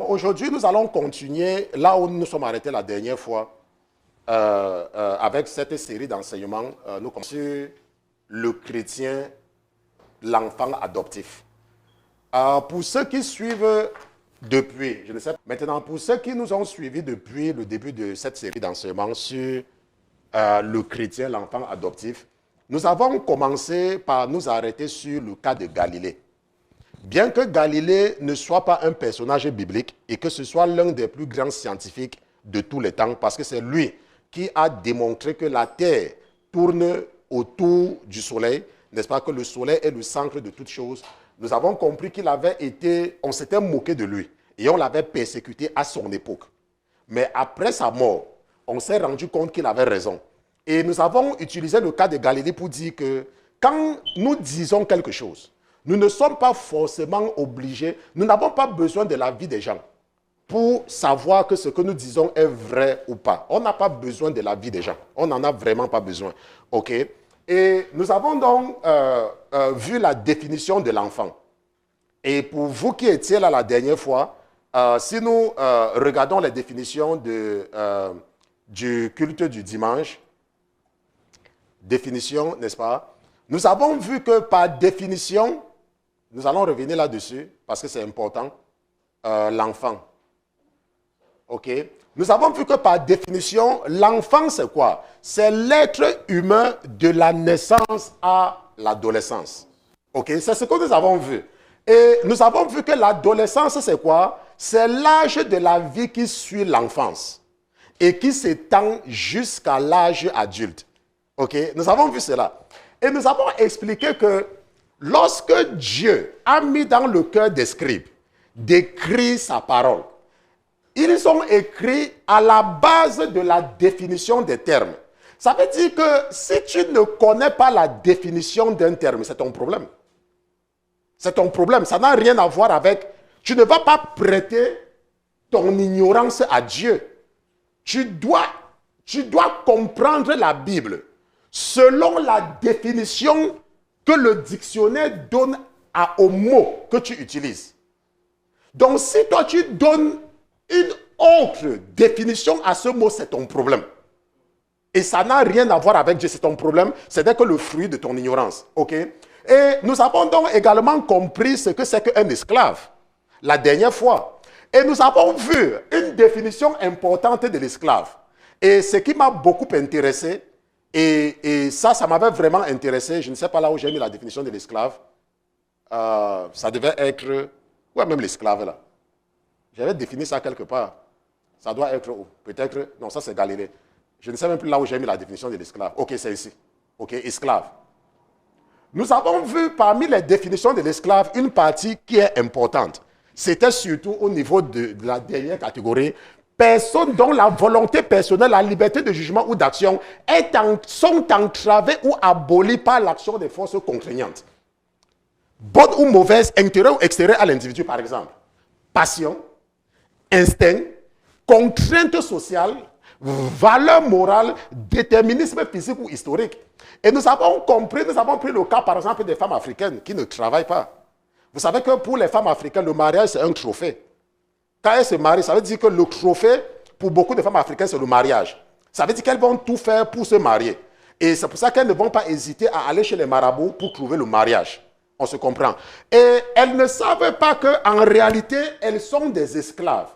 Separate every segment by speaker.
Speaker 1: Aujourd'hui, nous allons continuer là où nous nous sommes arrêtés la dernière fois avec cette série d'enseignements. Nous commençons sur le chrétien, l'enfant adoptif. Pour ceux qui suivent depuis, je ne sais pas, maintenant pour ceux qui nous ont suivis depuis le début de cette série d'enseignements sur le chrétien, l'enfant adoptif, nous avons commencé par nous arrêter sur le cas de Galilée. Bien que Galilée ne soit pas un personnage biblique et que ce soit l'un des plus grands scientifiques de tous les temps, parce que c'est lui qui a démontré que la Terre tourne autour du Soleil, n'est-ce pas, que le Soleil est le centre de toutes choses, nous avons compris qu'il avait été, on s'était moqué de lui et on l'avait persécuté à son époque. Mais après sa mort, on s'est rendu compte qu'il avait raison. Et nous avons utilisé le cas de Galilée pour dire que quand nous disons quelque chose, nous ne sommes pas forcément obligés, nous n'avons pas besoin de l'avis des gens pour savoir que ce que nous disons est vrai ou pas. On n'a pas besoin de l'avis des gens. On n'en a vraiment pas besoin. OK? Et nous avons donc vu la définition de l'enfant. Et pour vous qui étiez là la dernière fois, si nous regardons les définitions du culte du dimanche, définition, n'est-ce pas? Nous avons vu que par définition, nous allons revenir là-dessus parce que c'est important, l'enfant. OK? Nous avons vu que par définition, l'enfant c'est quoi? C'est l'être humain de la naissance à l'adolescence. OK? C'est ce que nous avons vu. Et nous avons vu que l'adolescence c'est quoi? C'est l'âge de la vie qui suit l'enfance et qui s'étend jusqu'à l'âge adulte. OK? Nous avons vu cela. Et nous avons expliqué que lorsque Dieu a mis dans le cœur des scribes d'écrire sa parole, ils ont écrit à la base de la définition des termes. Ça veut dire que si tu ne connais pas la définition d'un terme, c'est ton problème. C'est ton problème. Ça n'a rien à voir avec... Tu ne vas pas prêter ton ignorance à Dieu. Tu dois comprendre la Bible selon la définition que le dictionnaire donne aux mots que tu utilises. Donc, si toi, tu donnes une autre définition à ce mot, c'est ton problème. Et ça n'a rien à voir avec Dieu, c'est ton problème. C'est que le fruit de ton ignorance. OK? Et nous avons donc également compris ce que c'est qu'un esclave, la dernière fois. Et nous avons vu une définition importante de l'esclave. Et ce qui m'a beaucoup intéressé, et ça m'avait vraiment intéressé. Je ne sais pas là où j'ai mis la définition de l'esclave. Ça devait être... Où est même l'esclave là? J'avais défini ça quelque part. Ça doit être où? Peut-être... Non, ça c'est Galilée. Je ne sais même plus là où j'ai mis la définition de l'esclave. OK, c'est ici. OK, esclave. Nous avons vu parmi les définitions de l'esclave une partie qui est importante. C'était surtout au niveau de la dernière catégorie. Personnes dont la volonté personnelle, la liberté de jugement ou d'action sont entravées ou abolies par l'action des forces contraignantes. Bonne ou mauvaise, intérieure ou extérieure à l'individu, par exemple. Passion, instinct, contrainte sociale, valeur morale, déterminisme physique ou historique. Et nous avons compris, nous avons pris le cas, par exemple, des femmes africaines qui ne travaillent pas. Vous savez que pour les femmes africaines, le mariage, c'est un trophée. Quand elles se marient, ça veut dire que le trophée, pour beaucoup de femmes africaines, c'est le mariage. Ça veut dire qu'elles vont tout faire pour se marier. Et c'est pour ça qu'elles ne vont pas hésiter à aller chez les marabouts pour trouver le mariage. On se comprend. Et elles ne savent pas qu'en réalité, elles sont des esclaves.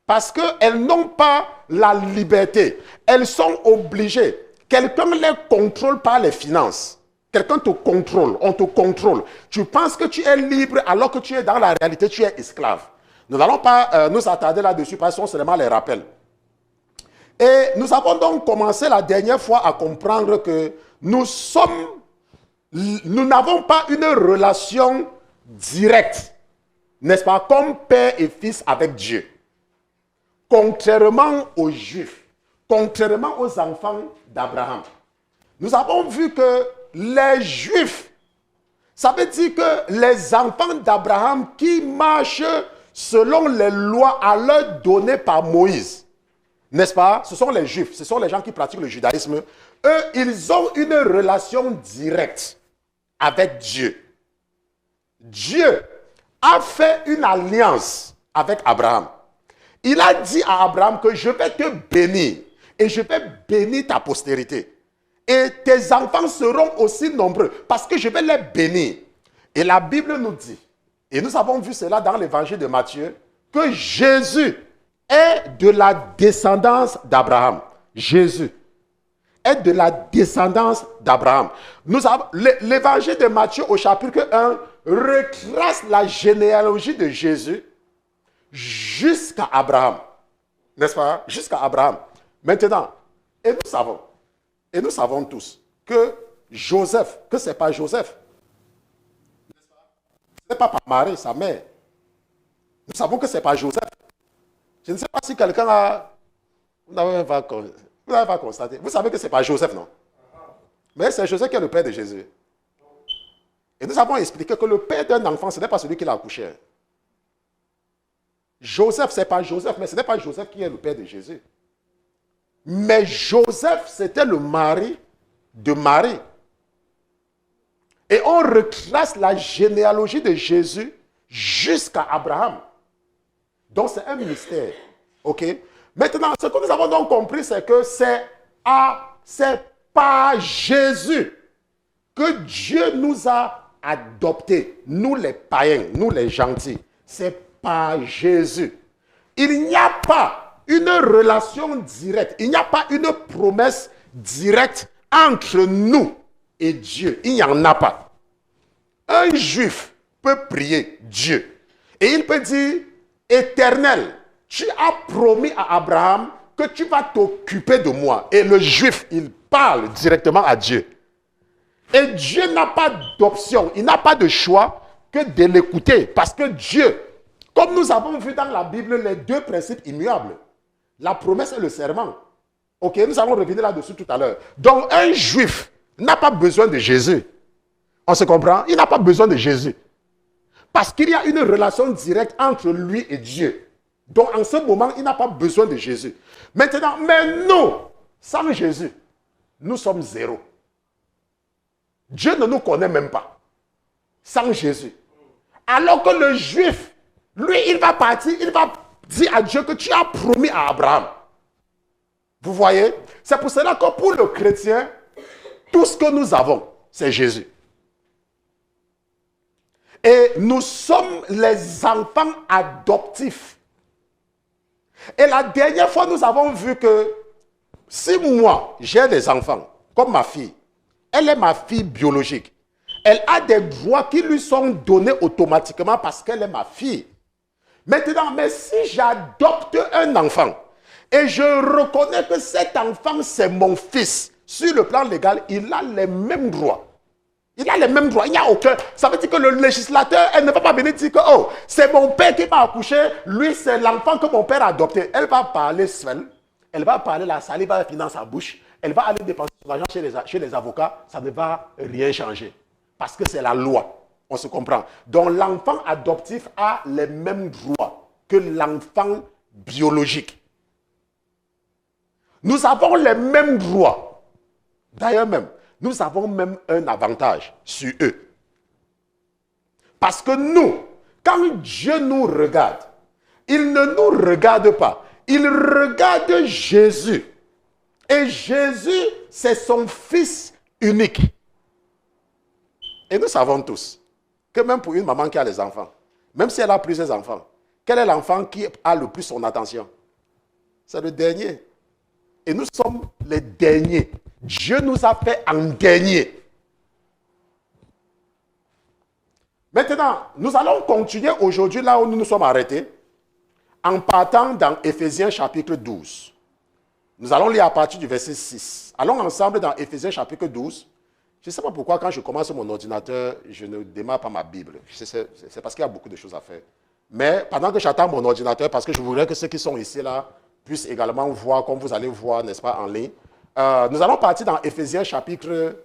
Speaker 1: Parce qu'elles n'ont pas la liberté. Elles sont obligées. Quelqu'un les contrôle par les finances. Quelqu'un te contrôle, on te contrôle. Tu penses que tu es libre alors que tu es dans la réalité, tu es esclave. Nous n'allons pas nous attarder là-dessus parce que ce sont seulement les rappels. Et nous avons donc commencé la dernière fois à comprendre que nous n'avons pas une relation directe, n'est-ce pas, comme père et fils avec Dieu. Contrairement aux Juifs, contrairement aux enfants d'Abraham. Nous avons vu que les Juifs, ça veut dire que les enfants d'Abraham qui marchent selon les lois à leur données par Moïse, n'est-ce pas? Ce sont les Juifs, ce sont les gens qui pratiquent le judaïsme. Eux, ils ont une relation directe avec Dieu. Dieu a fait une alliance avec Abraham. Il a dit à Abraham que je vais te bénir et je vais bénir ta postérité. Et tes enfants seront aussi nombreux parce que je vais les bénir. Et la Bible nous dit, et nous avons vu cela dans l'évangile de Matthieu, que Jésus est de la descendance d'Abraham. Jésus est de la descendance d'Abraham. L'évangile de Matthieu au chapitre 1 retrace la généalogie de Jésus jusqu'à Abraham. N'est-ce pas? Jusqu'à Abraham. Maintenant, et nous savons tous que Joseph, que ce n'est pas Joseph. Ce n'est pas Marie, sa mère. Nous savons que ce n'est pas Joseph. Je ne sais pas si quelqu'un a... Vous n'avez pas constaté. Vous savez que ce n'est pas Joseph, non? Mais c'est Joseph qui est le père de Jésus. Et nous avons expliqué que le père d'un enfant, ce n'est pas celui qui l'a accouché. Joseph, ce n'est pas Joseph, mais ce n'est pas Joseph qui est le père de Jésus. Mais Joseph, c'était le mari de Marie. Et on retrace la généalogie de Jésus jusqu'à Abraham. Donc c'est un mystère. Ok? Maintenant, ce que nous avons donc compris, c'est que c'est par Jésus que Dieu nous a adoptés, nous les païens, nous les gentils. C'est par Jésus. Il n'y a pas une relation directe, il n'y a pas une promesse directe entre nous et Dieu. Il n'y en a pas. Un juif peut prier Dieu et il peut dire, Éternel, tu as promis à Abraham que tu vas t'occuper de moi. Et le juif, il parle directement à Dieu. Et Dieu n'a pas d'option, il n'a pas de choix que de l'écouter. Parce que Dieu, comme nous avons vu dans la Bible, les deux principes immuables, la promesse et le serment. Ok, nous allons revenir là-dessus tout à l'heure. Donc un juif n'a pas besoin de Jésus. On se comprend? Il n'a pas besoin de Jésus. Parce qu'il y a une relation directe entre lui et Dieu. Donc en ce moment, il n'a pas besoin de Jésus. Maintenant, mais nous, sans Jésus, nous sommes zéro. Dieu ne nous connaît même pas. Sans Jésus. Alors que le juif, lui, il va partir, il va dire à Dieu que tu as promis à Abraham. Vous voyez? C'est pour cela que pour le chrétien, tout ce que nous avons, c'est Jésus. Et nous sommes les enfants adoptifs. Et la dernière fois, nous avons vu que si moi, j'ai des enfants, comme ma fille, elle est ma fille biologique. Elle a des droits qui lui sont donnés automatiquement parce qu'elle est ma fille. Maintenant, mais si j'adopte un enfant et je reconnais que cet enfant, c'est mon fils, sur le plan légal, il a les mêmes droits. Il a les mêmes droits, il n'y a aucun. Ça veut dire que le législateur, elle ne va pas venir dire que oh, c'est mon père qui m'a accouché, lui c'est l'enfant que mon père a adopté. Elle va parler seule, elle va parler, la salive va finir dans sa bouche, elle va aller dépenser son argent chez les avocats, ça ne va rien changer. Parce que c'est la loi, on se comprend. Donc l'enfant adoptif a les mêmes droits que l'enfant biologique. Nous avons les mêmes droits. D'ailleurs même, nous avons même un avantage sur eux. Parce que nous, quand Dieu nous regarde, il ne nous regarde pas. Il regarde Jésus. Et Jésus, c'est son Fils unique. Et nous savons tous que même pour une maman qui a des enfants, même si elle a plusieurs enfants, quel est l'enfant qui a le plus son attention? C'est le dernier. Et nous sommes les derniers. Dieu nous a fait en dernier. Maintenant, nous allons continuer aujourd'hui là où nous nous sommes arrêtés, en partant dans Éphésiens chapitre 12. Nous allons lire à partir du verset 6. Allons ensemble dans Éphésiens chapitre 12. Je ne sais pas pourquoi quand je commence mon ordinateur, je ne démarre pas ma Bible. C'est parce qu'il y a beaucoup de choses à faire. Mais pendant que j'attends mon ordinateur, parce que je voudrais que ceux qui sont ici là puissent également voir, comme vous allez voir, n'est-ce pas, en ligne. Nous allons partir dans Éphésiens chapitre...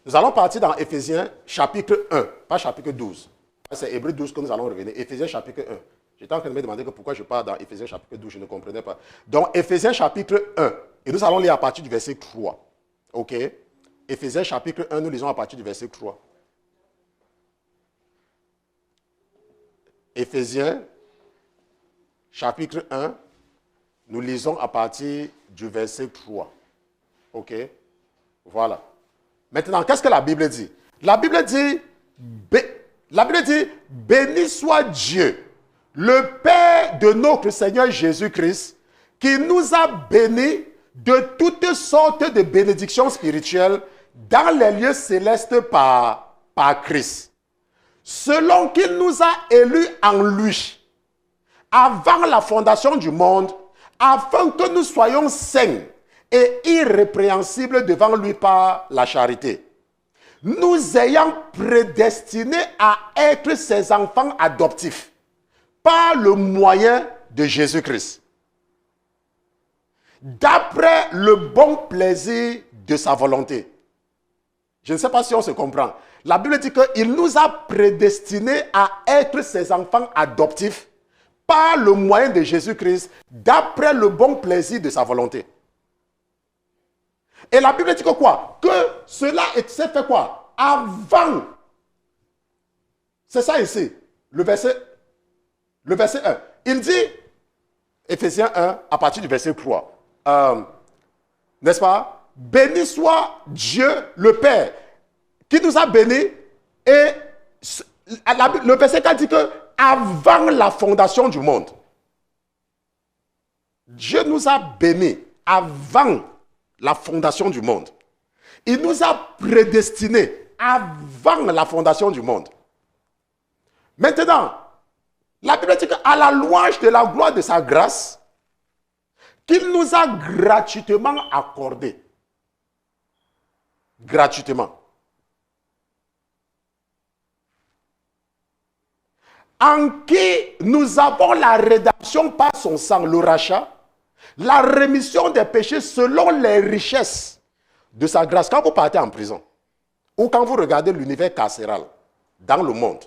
Speaker 1: Nous allons partir dans Éphésiens chapitre 1, pas chapitre 12. C'est Hébreux 12 que nous allons revenir. Éphésiens chapitre 1. J'étais en train de me demander pourquoi je pars dans Éphésiens chapitre 12, je ne comprenais pas. Donc, Éphésiens chapitre 1. Et nous allons lire à partir du verset 3. OK? Éphésiens chapitre 1, nous lisons à partir du verset 3. Éphésiens chapitre 1, nous lisons à partir du verset 3. OK? Voilà. Maintenant, qu'est-ce que la Bible dit? La Bible dit, béni soit Dieu, le Père de notre Seigneur Jésus-Christ, qui nous a bénis de toutes sortes de bénédictions spirituelles dans les lieux célestes par Christ. Selon qu'il nous a élus en lui, avant la fondation du monde, afin que nous soyons saints et irrépréhensibles devant lui par la charité. Nous ayant prédestinés à être ses enfants adoptifs par le moyen de Jésus-Christ, d'après le bon plaisir de sa volonté. Je ne sais pas si on se comprend. La Bible dit qu'il nous a prédestinés à être ses enfants adoptifs par le moyen de Jésus-Christ, d'après le bon plaisir de sa volonté. Et la Bible dit que quoi? Que cela s'est fait quoi? Avant. C'est ça ici, le verset 1. Il dit, Éphésiens 1, à partir du verset 3, n'est-ce pas? Béni soit Dieu le Père, qui nous a bénis. Et le verset 4 dit que avant la fondation du monde, Dieu nous a bénis avant la fondation du monde. Il nous a prédestinés avant la fondation du monde. Maintenant, la Bible dit qu'à la louange de la gloire de sa grâce, qu'il nous a gratuitement accordé. Gratuitement. En qui nous avons la rédemption par son sang, le rachat, la rémission des péchés selon les richesses de sa grâce. Quand vous partez en prison, ou quand vous regardez l'univers carcéral dans le monde,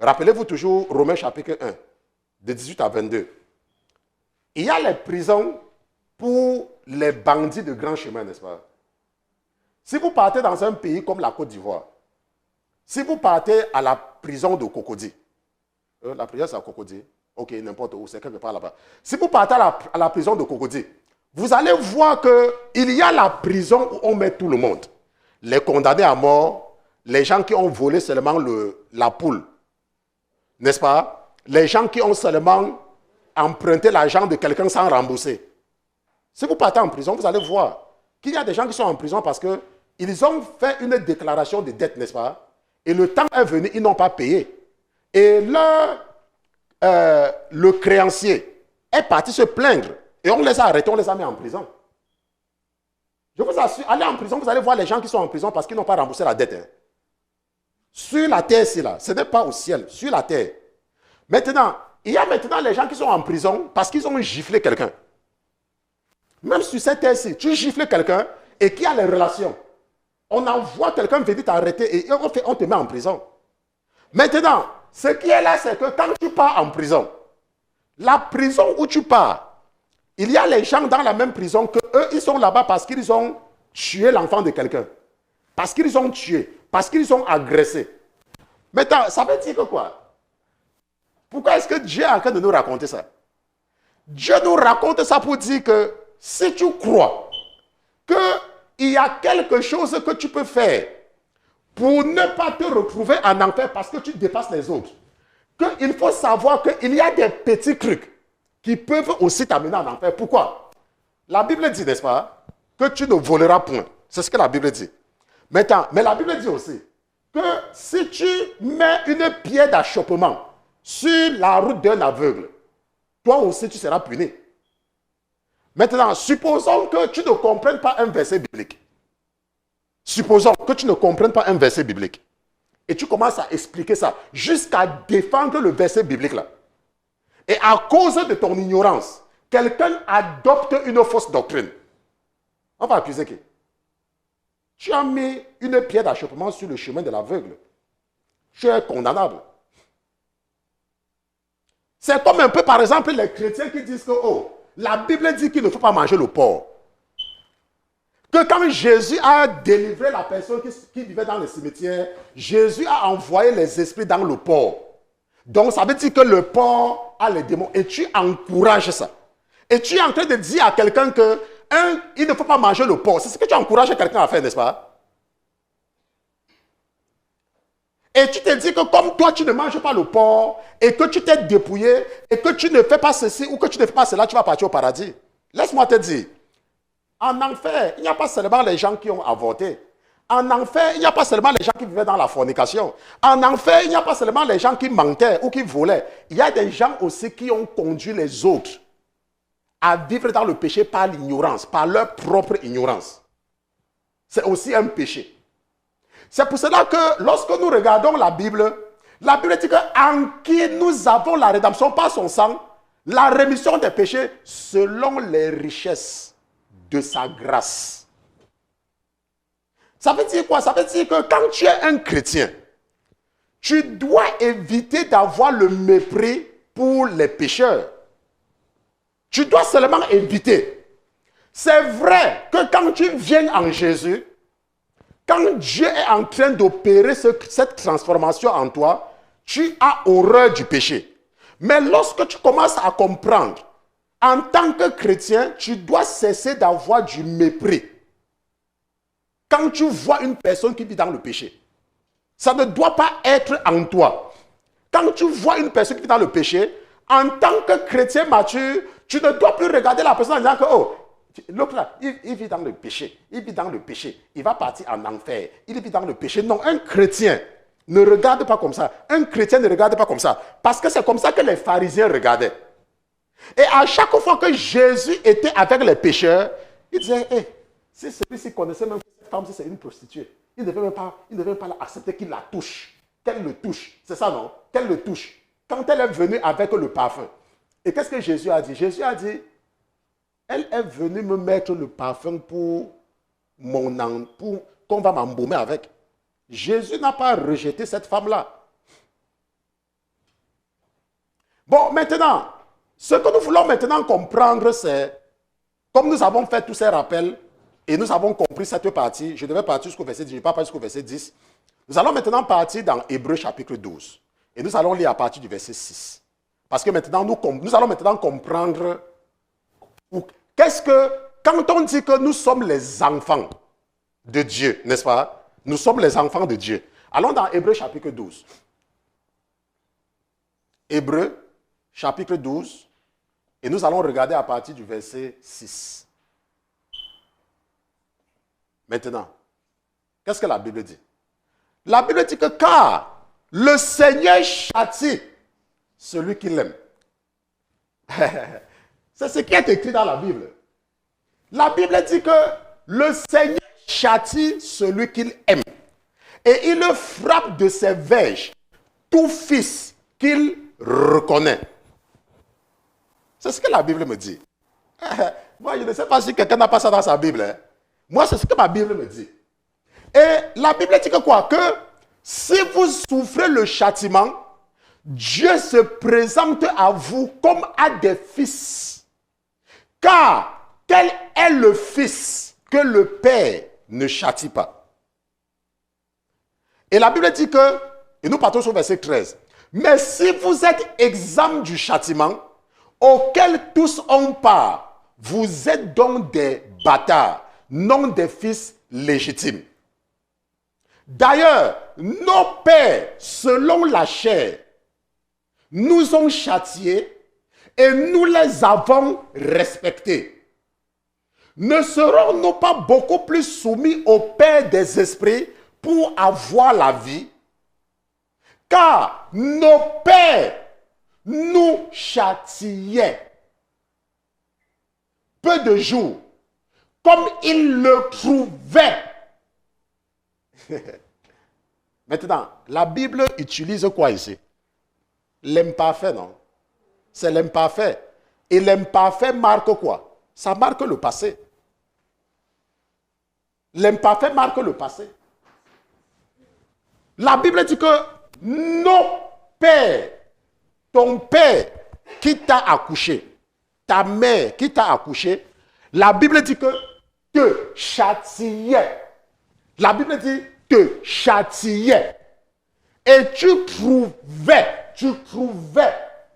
Speaker 1: rappelez-vous toujours Romains chapitre 1, de 18 à 22. Il y a les prisons pour les bandits de grand chemin, n'est-ce pas? Si vous partez dans un pays comme la Côte d'Ivoire, si vous partez à la prison de Cocody, la prison c'est à Cocody, ok, n'importe où, c'est quelque part là-bas. Si vous partez à la prison de Cocody, vous allez voir qu'il y a la prison où on met tout le monde. Les condamnés à mort, les gens qui ont volé seulement la poule, n'est-ce pas? Les gens qui ont seulement emprunté l'argent de quelqu'un sans rembourser. Si vous partez en prison, vous allez voir qu'il y a des gens qui sont en prison parce qu'ils ont fait une déclaration de dette, n'est-ce pas? Et le temps est venu, ils n'ont pas payé. Et le créancier est parti se plaindre. Et on les a arrêtés, on les a mis en prison. Je vous assure, allez en prison, vous allez voir les gens qui sont en prison parce qu'ils n'ont pas remboursé la dette. Hein. Sur la terre, c'est là. Ce n'est pas au ciel, sur la terre. Maintenant, il y a maintenant les gens qui sont en prison parce qu'ils ont giflé quelqu'un. Même sur cette terre-ci, tu gifles quelqu'un et qui a les relations. On envoie quelqu'un venir t'arrêter et on te met en prison. Maintenant, ce qui est là, c'est que quand tu pars en prison, la prison où tu pars, il y a les gens dans la même prison que eux, ils sont là-bas parce qu'ils ont tué l'enfant de quelqu'un. Parce qu'ils ont tué, parce qu'ils ont agressé. Maintenant, ça veut dire que quoi? Pourquoi est-ce que Dieu est en train de nous raconter ça? Dieu nous raconte ça pour dire que si tu crois qu'il y a quelque chose que tu peux faire pour ne pas te retrouver en enfer parce que tu dépasses les autres. Il faut savoir qu'il y a des petits trucs qui peuvent aussi t'amener en enfer. Pourquoi? La Bible dit, n'est-ce pas, que tu ne voleras point. C'est ce que la Bible dit. Maintenant, mais la Bible dit aussi que si tu mets une pierre d'achoppement sur la route d'un aveugle, toi aussi tu seras puni. Maintenant, supposons que tu ne comprennes pas un verset biblique. Supposons que tu ne comprennes pas un verset biblique. Et tu commences à expliquer ça jusqu'à défendre le verset biblique là. Et à cause de ton ignorance, quelqu'un adopte une fausse doctrine. On va accuser qui? Tu as mis une pierre d'achoppement sur le chemin de l'aveugle. Tu es condamnable. C'est comme un peu, par exemple, les chrétiens qui disent que, oh, la Bible dit qu'il ne faut pas manger le porc. Que quand Jésus a délivré la personne qui vivait dans le cimetière, Jésus a envoyé les esprits dans le porc. Donc, ça veut dire que le porc a les démons. Et tu encourages ça. Et tu es en train de dire à quelqu'un que, il ne faut pas manger le porc. C'est ce que tu encourages quelqu'un à faire, n'est-ce pas? Et tu te dis que comme toi, tu ne manges pas le porc, et que tu t'es dépouillé, et que tu ne fais pas ceci, ou que tu ne fais pas cela, tu vas partir au paradis. Laisse-moi te dire. En enfer, il n'y a pas seulement les gens qui ont avorté. En enfer, il n'y a pas seulement les gens qui vivaient dans la fornication. En enfer, il n'y a pas seulement les gens qui mentaient ou qui volaient. Il y a des gens aussi qui ont conduit les autres à vivre dans le péché par l'ignorance, par leur propre ignorance. C'est aussi un péché. C'est pour cela que lorsque nous regardons la Bible dit qu'en qui nous avons la rédemption par son sang, la rémission des péchés selon les richesses de sa grâce. Ça veut dire quoi? Ça veut dire que quand tu es un chrétien, tu dois éviter d'avoir le mépris pour les pécheurs. Tu dois seulement éviter. C'est vrai que quand tu viens en Jésus, quand Dieu est en train d'opérer cette transformation en toi, tu as horreur du péché. Mais lorsque tu commences à comprendre, en tant que chrétien, tu dois cesser d'avoir du mépris. Quand tu vois une personne qui vit dans le péché, ça ne doit pas être en toi. Quand tu vois une personne qui vit dans le péché, en tant que chrétien mature, tu ne dois plus regarder la personne en disant que, oh, l'autre là, il vit dans le péché, il vit dans le péché, il va partir en enfer, il vit dans le péché. Non, un chrétien ne regarde pas comme ça. Un chrétien ne regarde pas comme ça. Parce que c'est comme ça que les pharisiens regardaient. Et à chaque fois que Jésus était avec les pécheurs, il disait, hey, si celui-ci connaissait même cette femme, si c'est une prostituée, il ne devait même pas accepter qu'il la touche. Qu'elle le touche. C'est ça, non? Qu'elle le touche. Quand elle est venue avec le parfum. Et qu'est-ce que Jésus a dit? Jésus a dit, elle est venue me mettre le parfum pour qu'on va m'embaumer avec. Jésus n'a pas rejeté cette femme-là. Bon, maintenant, ce que nous voulons maintenant comprendre, c'est, comme nous avons fait tous ces rappels, et nous avons compris cette partie, je devais partir jusqu'au verset 10, je ne vais pas partir jusqu'au verset 10. Nous allons maintenant partir dans Hébreux chapitre 12. Et nous allons lire à partir du verset 6. Parce que maintenant, nous allons maintenant comprendre qu'est-ce que, quand on dit que nous sommes les enfants de Dieu, n'est-ce pas? Nous sommes les enfants de Dieu. Allons dans Hébreux chapitre 12. Hébreux chapitre 12. Et nous allons regarder à partir du verset 6. Maintenant, qu'est-ce que la Bible dit? La Bible dit que car le Seigneur châtie celui qui l'aime. C'est ce qui est écrit dans la Bible. La Bible dit que le Seigneur châtie celui qu'il aime. Et il frappe de ses verges tout fils qu'il reconnaît. C'est ce que la Bible me dit. Moi, je ne sais pas si quelqu'un n'a pas ça dans sa Bible. Hein. Moi, c'est ce que ma Bible me dit. Et la Bible dit que quoi? Que si vous souffrez le châtiment, Dieu se présente à vous comme à des fils. Car tel est le fils que le Père ne châtie pas. Et la Bible dit que, et nous partons sur verset 13, mais si vous êtes exempts du châtiment, auquel tous ont part, vous êtes donc des bâtards, non des fils légitimes. D'ailleurs, nos pères, selon la chair, nous ont châtiés et nous les avons respectés. Ne serons-nous pas beaucoup plus soumis au Père des esprits pour avoir la vie? Car nos pères nous châtiaient peu de jours, comme ils le trouvaient. Maintenant, la Bible utilise quoi ici? L'imparfait, non? C'est l'imparfait. Et l'imparfait marque quoi? Ça marque le passé. L'imparfait marque le passé. La Bible dit que nos pères, ton père qui t'a accouché, ta mère qui t'a accouché, la Bible dit que te châtiait. La Bible dit te châtiait. Et tu trouvais,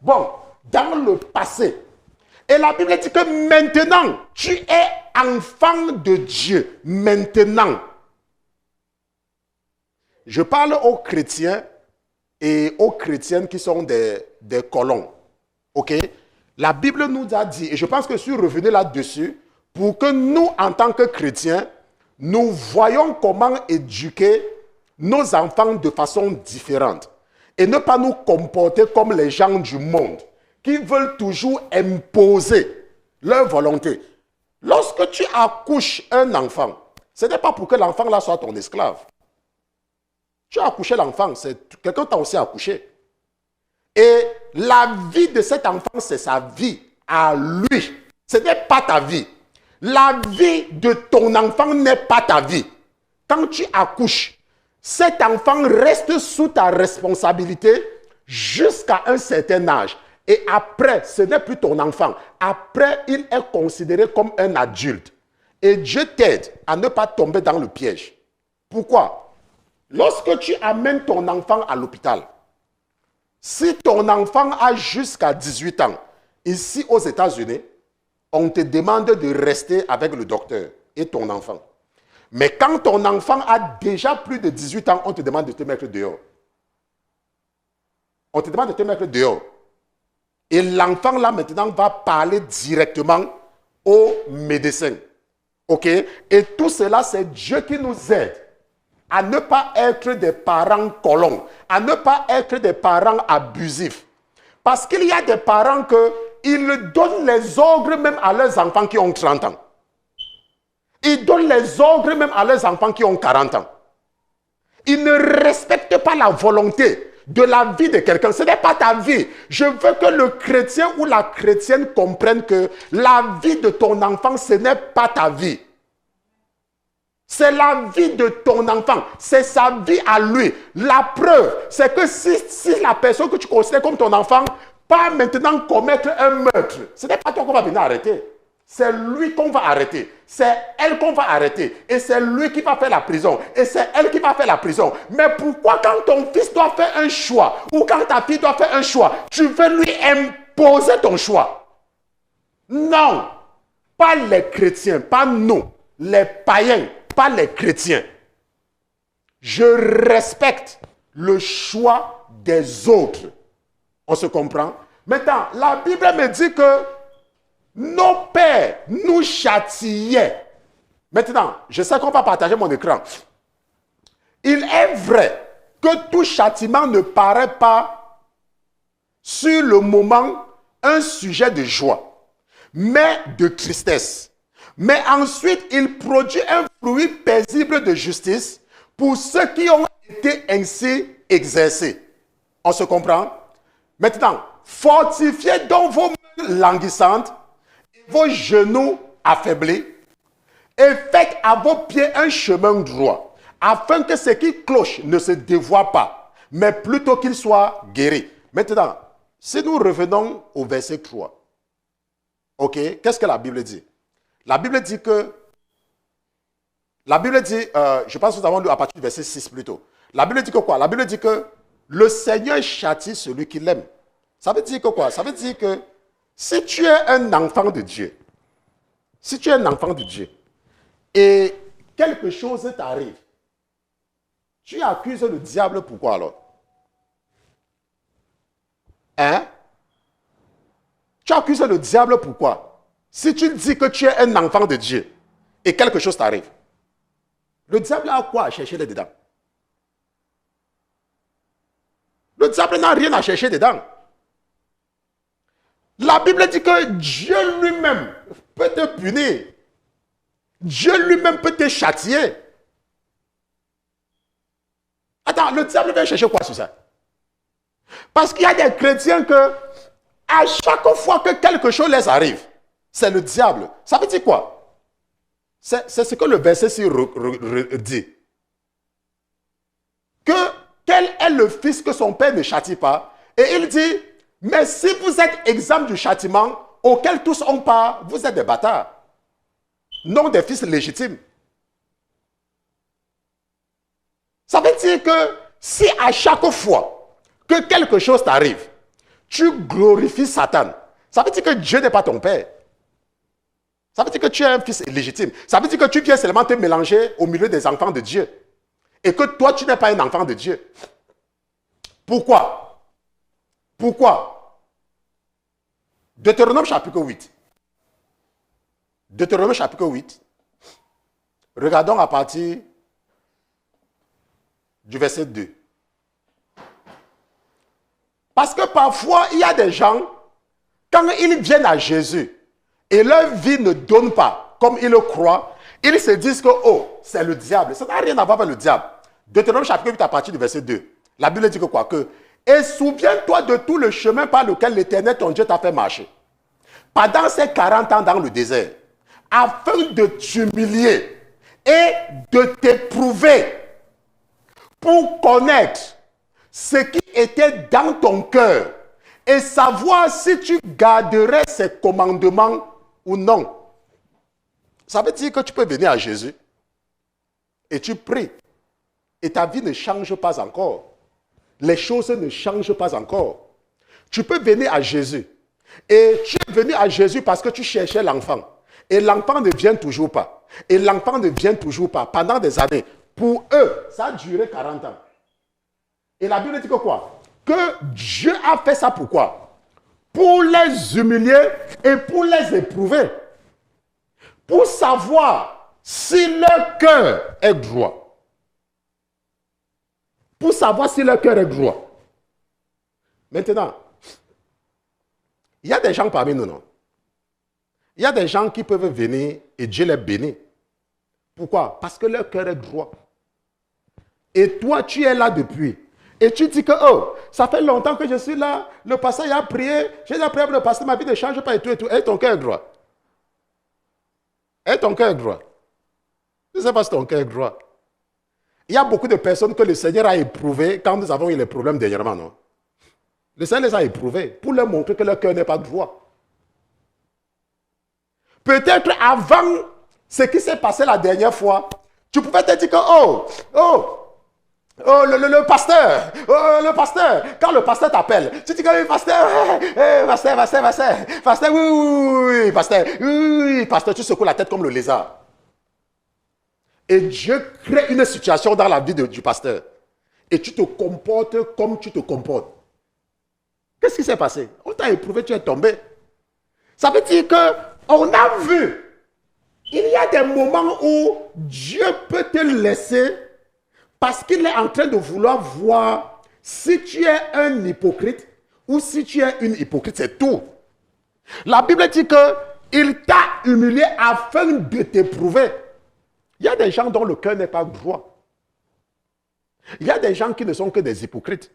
Speaker 1: bon, dans le passé. Et la Bible dit que maintenant, tu es enfant de Dieu. Maintenant. Je parle aux chrétiens et aux chrétiennes qui sont des colons. Ok? La Bible nous a dit, et je pense que je suis revenu là-dessus, pour que nous, en tant que chrétiens, nous voyons comment éduquer nos enfants de façon différente. Et ne pas nous comporter comme les gens du monde, qui veulent toujours imposer leur volonté. Lorsque tu accouches un enfant, ce n'est pas pour que l'enfant là soit ton esclave. Tu as accouché l'enfant, quelqu'un t'a aussi accouché. Et la vie de cet enfant, c'est sa vie à lui. Ce n'est pas ta vie. La vie de ton enfant n'est pas ta vie. Quand tu accouches, cet enfant reste sous ta responsabilité jusqu'à un certain âge. Et après, ce n'est plus ton enfant. Après, il est considéré comme un adulte. Et Dieu t'aide à ne pas tomber dans le piège. Pourquoi? Lorsque tu amènes ton enfant à l'hôpital, si ton enfant a jusqu'à 18 ans, ici aux États-Unis, on te demande de rester avec le docteur et ton enfant. Mais quand ton enfant a déjà plus de 18 ans, on te demande de te mettre dehors. On te demande de te mettre dehors. Et l'enfant là maintenant va parler directement au médecin. Ok? Et tout cela, c'est Dieu qui nous aide à ne pas être des parents colons, à ne pas être des parents abusifs. Parce qu'il y a des parents ils donnent les ordres même à leurs enfants qui ont 30 ans. Ils donnent les ordres même à leurs enfants qui ont 40 ans. Ils ne respectent pas la volonté de la vie de quelqu'un. Ce n'est pas ta vie. Je veux que le chrétien ou la chrétienne comprenne que la vie de ton enfant, ce n'est pas ta vie. C'est la vie de ton enfant. C'est sa vie à lui. La preuve, c'est que si la personne que tu considères comme ton enfant pas maintenant commettre un meurtre, ce n'est pas toi qu'on va venir arrêter. C'est lui qu'on va arrêter. C'est elle qu'on va arrêter. Et c'est lui qui va faire la prison. Et c'est elle qui va faire la prison. Mais pourquoi quand ton fils doit faire un choix, ou quand ta fille doit faire un choix, tu veux lui imposer ton choix? Non. Pas les chrétiens, pas nous. Les païens, pas les chrétiens. Je respecte le choix des autres. On se comprend? Maintenant, la Bible me dit que nos pères nous châtiaient. Maintenant, je sais qu'on va partager mon écran. Il est vrai que tout châtiment ne paraît pas sur le moment un sujet de joie, mais de tristesse. Mais ensuite, il produit un fruit paisible de justice pour ceux qui ont été ainsi exercés. On se comprend? Maintenant, fortifiez donc vos mains languissantes et vos genoux affaiblis et faites à vos pieds un chemin droit, afin que ce qui cloche ne se dévoie pas, mais plutôt qu'il soit guéri. Maintenant, si nous revenons au verset 3, ok, qu'est-ce que la Bible dit? La Bible dit que, je pense que nous avons lu à partir du verset 6 plutôt. La Bible dit que quoi? La Bible dit que le Seigneur châtie celui qui l'aime. Ça veut dire que quoi? Ça veut dire que si tu es un enfant de Dieu, si tu es un enfant de Dieu, et quelque chose t'arrive, Tu accuses le diable pourquoi alors? Hein? Tu accuses le diable pourquoi? Si tu dis que tu es un enfant de Dieu et quelque chose t'arrive, le diable a quoi à chercher dedans? Le diable n'a rien à chercher dedans. La Bible dit que Dieu lui-même peut te punir. Dieu lui-même peut te châtier. Attends, le diable vient chercher quoi sur ça? Parce qu'il y a des chrétiens que, à chaque fois que quelque chose les arrive, c'est le diable. Ça veut dire quoi? C'est ce que le verset ci dit. Quel est le fils que son père ne châtie pas? Et il dit, mais si vous êtes exempt du châtiment auquel tous ont part, vous êtes des bâtards, non des fils légitimes. Ça veut dire que si à chaque fois que quelque chose t'arrive, tu glorifies Satan, ça veut dire que Dieu n'est pas ton père. Ça veut dire que tu es un fils légitime. Ça veut dire que tu viens seulement te mélanger au milieu des enfants de Dieu. Et que toi, tu n'es pas un enfant de Dieu. Pourquoi? Pourquoi? Deutéronome chapitre 8. Deutéronome chapitre 8. Regardons à partir du verset 2. Parce que parfois, il y a des gens, quand ils viennent à Jésus, et leur vie ne donne pas comme ils le croient, ils se disent que, oh, c'est le diable. Ça n'a rien à voir avec le diable. Deutéronome chapitre 8 à partir du verset 2. La Bible dit que quoi? Et souviens-toi de tout le chemin par lequel l'Éternel, ton Dieu, t'a fait marcher. Pendant ces 40 ans dans le désert, afin de t'humilier et de t'éprouver pour connaître ce qui était dans ton cœur et savoir si tu garderais ses commandements ou non. Ça veut dire que tu peux venir à Jésus et tu pries et ta vie ne change pas encore. Les choses ne changent pas encore. Tu peux venir à Jésus et tu es venu à Jésus parce que tu cherchais l'enfant. Et l'enfant ne vient toujours pas. Et l'enfant ne vient toujours pas pendant des années. Pour eux, ça a duré 40 ans. Et la Bible dit que quoi? Que Dieu a fait ça pourquoi? Pour les humilier et pour les éprouver. Pour savoir si leur cœur est droit. Pour savoir si leur cœur est droit. Maintenant, il y a des gens parmi nous, non? Il y a des gens qui peuvent venir et Dieu les bénit. Pourquoi? Parce que leur cœur est droit. Et toi, tu es là depuis. Et tu dis que, oh, ça fait longtemps que je suis là, le pasteur a prié, j'ai déjà prié pour le pasteur, ma vie ne change pas et tout et tout. Et ton cœur est droit. Et ton cœur est droit. Je ne sais pas si ton cœur est droit. Il y a beaucoup de personnes que le Seigneur a éprouvées quand nous avons eu les problèmes dernièrement, non? Le Seigneur les a éprouvés pour leur montrer que leur cœur n'est pas droit. Peut-être avant ce qui s'est passé la dernière fois, tu pouvais te dire que, le pasteur, quand le pasteur t'appelle, tu dis que pasteur, oui, pasteur, tu secoues la tête comme le lézard. Et Dieu crée une situation dans la vie du pasteur. Et tu te comportes comme tu te comportes. Qu'est-ce qui s'est passé? On t'a éprouvé, tu es tombé. Ça veut dire qu'on a vu, il y a des moments où Dieu peut te laisser parce qu'il est en train de vouloir voir si tu es un hypocrite ou si tu es une hypocrite, c'est tout. La Bible dit qu'il t'a humilié afin de t'éprouver. Il y a des gens dont le cœur n'est pas droit. Il y a des gens qui ne sont que des hypocrites.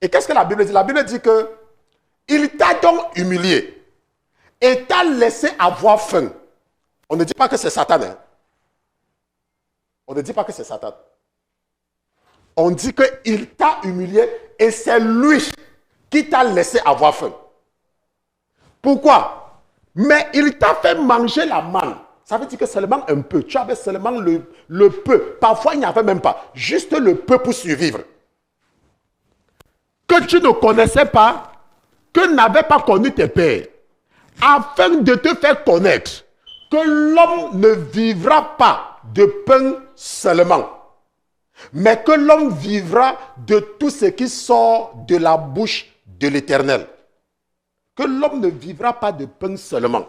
Speaker 1: Et qu'est-ce que la Bible dit? La Bible dit qu'il t'a donc humilié et t'a laissé avoir faim. On ne dit pas que c'est Satan. Hein? On ne dit pas que c'est Satan. On dit qu'il t'a humilié et c'est lui qui t'a laissé avoir faim. Pourquoi? Mais il t'a fait manger la manne. Ça veut dire que seulement un peu. Tu avais seulement le peu. Parfois, il n'y avait même pas. Juste le peu pour survivre. Que tu ne connaissais pas, que n'avaient pas connu tes pères. Afin de te faire connaître que l'homme ne vivra pas de pain seulement, mais que l'homme vivra de tout ce qui sort de la bouche de l'Éternel. Que l'homme ne vivra pas de pain seulement.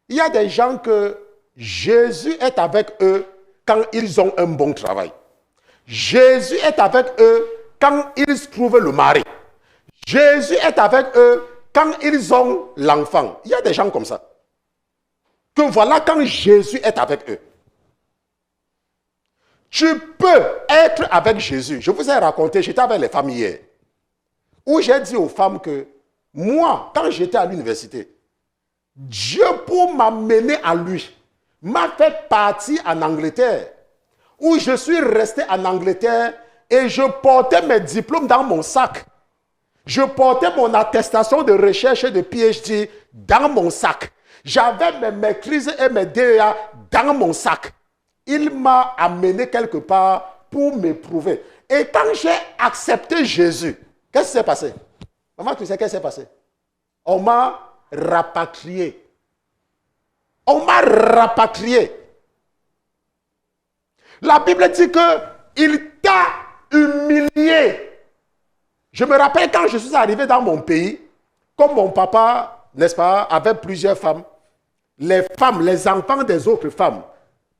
Speaker 1: Il y a des gens que Jésus est avec eux quand ils ont un bon travail. Jésus est avec eux quand ils trouvent le mari. Jésus est avec eux quand ils ont l'enfant. Il y a des gens comme ça. Que voilà quand Jésus est avec eux. Tu peux être avec Jésus. Je vous ai raconté, j'étais avec les femmes hier, où j'ai dit aux femmes que moi, quand j'étais à l'université, Dieu, pour m'amener à lui, m'a fait partir en Angleterre, où je suis resté en Angleterre et je portais mes diplômes dans mon sac. Je portais mon attestation de recherche et de PhD dans mon sac. J'avais mes maîtrises et mes DEA dans mon sac. Il m'a amené quelque part pour m'éprouver. Et quand j'ai accepté Jésus, qu'est-ce qui s'est passé? Maman, tu sais qu'est-ce qui s'est passé? On m'a rapatrié. On m'a rapatrié. La Bible dit qu'il t'a humilié. Je me rappelle quand je suis arrivé dans mon pays, comme mon papa, n'est-ce pas, avait plusieurs femmes, les femmes, les enfants des autres femmes,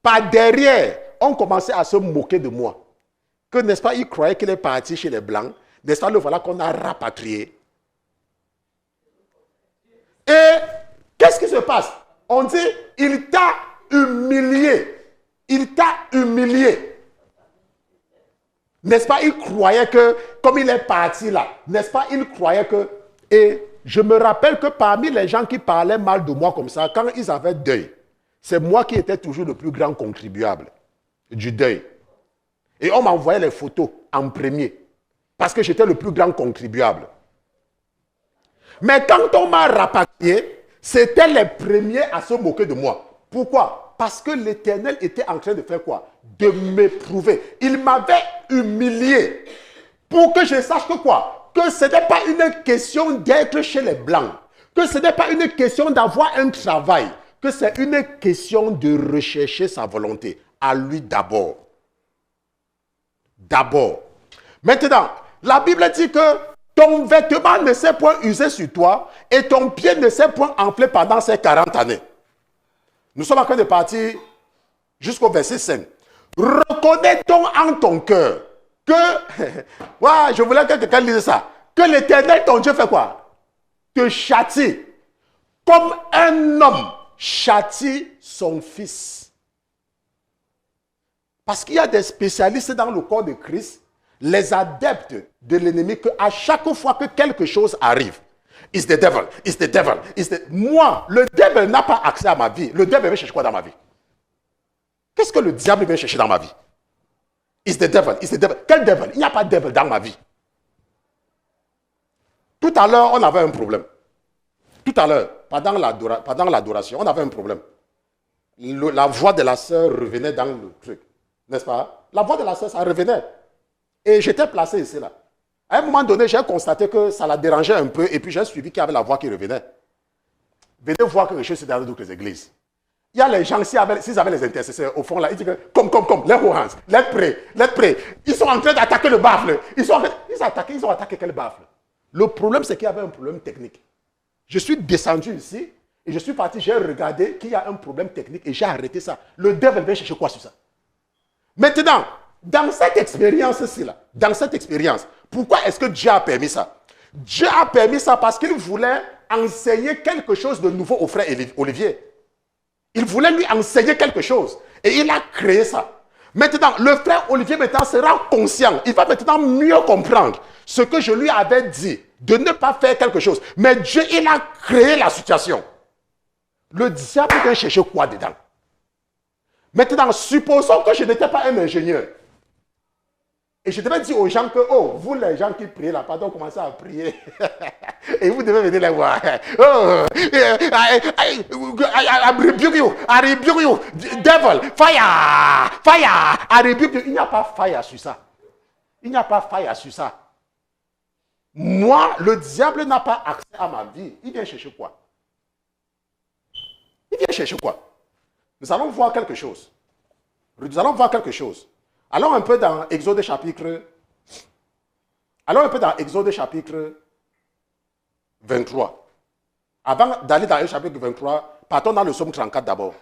Speaker 1: par derrière, ont commencé à se moquer de moi. Que, n'est-ce pas, ils croyaient qu'il est parti chez les Blancs. N'est-ce pas, le voilà qu'on a rapatrié. Et qu'est-ce qui se passe? On dit, il t'a humilié. Il t'a humilié. N'est-ce pas, il croyait que, comme il est parti là, n'est-ce pas, il croyait que... Et je me rappelle que parmi les gens qui parlaient mal de moi comme ça, quand ils avaient deuil, c'est moi qui étais toujours le plus grand contribuable du deuil. Et on m'envoyait les photos en premier, parce que j'étais le plus grand contribuable. Mais quand on m'a rapatrié, c'était les premiers à se moquer de moi. Pourquoi? Parce que l'Éternel était en train de faire quoi? De m'éprouver. Il m'avait humilié pour que je sache que quoi? Que ce n'est pas une question d'être chez les Blancs. Que ce n'est pas une question d'avoir un travail. Que c'est une question de rechercher sa volonté. À lui d'abord. D'abord. Maintenant, la Bible dit que ton vêtement ne s'est point usé sur toi et ton pied ne s'est point enflé pendant ces 40 années. Nous sommes en train de partir jusqu'au verset 5. Reconnais-t-on en ton cœur que, ouais, je voulais que quelqu'un lise ça, que l'Éternel, ton Dieu, fait quoi? Te châtie comme un homme châtie son fils. Parce qu'il y a des spécialistes dans le corps de Christ, les adeptes de l'ennemi, qu'à chaque fois que quelque chose arrive, it's the devil, it's the devil, it's the... Moi, le diable n'a pas accès à ma vie. Le diable vient chercher quoi dans ma vie? Qu'est-ce que le diable vient chercher dans ma vie? It's the devil, it's the devil. Quel devil? Il n'y a pas de devil dans ma vie. Tout à l'heure, on avait un problème. Tout à l'heure, pendant l'adoration, on avait un problème. La voix de la sœur revenait dans le truc. N'est-ce pas? La voix de la sœur, ça revenait. Et j'étais placé ici, là. À un moment donné, j'ai constaté que ça la dérangeait un peu et puis j'ai suivi qu'il y avait la voix qui revenait. Venez voir quelque chose dans d'autres églises. Il y a les gens, s'ils avaient les intercesseurs au fond là, ils disent que, comme, les hands, let's pray. Ils sont en train d'attaquer le baffle. Ils ont attaqué quel baffle? Le problème, c'est qu'il y avait un problème technique. Je suis descendu ici et je suis parti, j'ai regardé qu'il y a un problème technique et j'ai arrêté ça. Le diable vient chercher quoi sur ça? Maintenant, dans cette expérience-ci, dans cette expérience, pourquoi est-ce que Dieu a permis ça? Dieu a permis ça parce qu'il voulait enseigner quelque chose de nouveau au frère Olivier. Il voulait lui enseigner quelque chose. Et il a créé ça. Maintenant, le frère Olivier maintenant sera conscient. Il va maintenant mieux comprendre ce que je lui avais dit, de ne pas faire quelque chose. Mais Dieu, il a créé la situation. Le diable vient chercher quoi dedans? Maintenant, supposons que je n'étais pas un ingénieur. Et je devais dire aux gens que, oh, vous les gens qui priez là, pardon, commencez à prier. Et vous devez venir les voir. Oh, I rebuke you, I rebuke you, devil, fire, fire, I rebuke you. Il n'y a pas fire sur ça. Il n'y a pas fire sur ça. Moi, le diable n'a pas accès à ma vie. Il vient chercher quoi? Il vient chercher quoi? Nous allons voir quelque chose. Nous allons voir quelque chose. Allons un peu dans Exode chapitre... Allons un peu dans Exode chapitre 23. Avant d'aller dans le chapitre 23, partons dans le psaume 34 d'abord.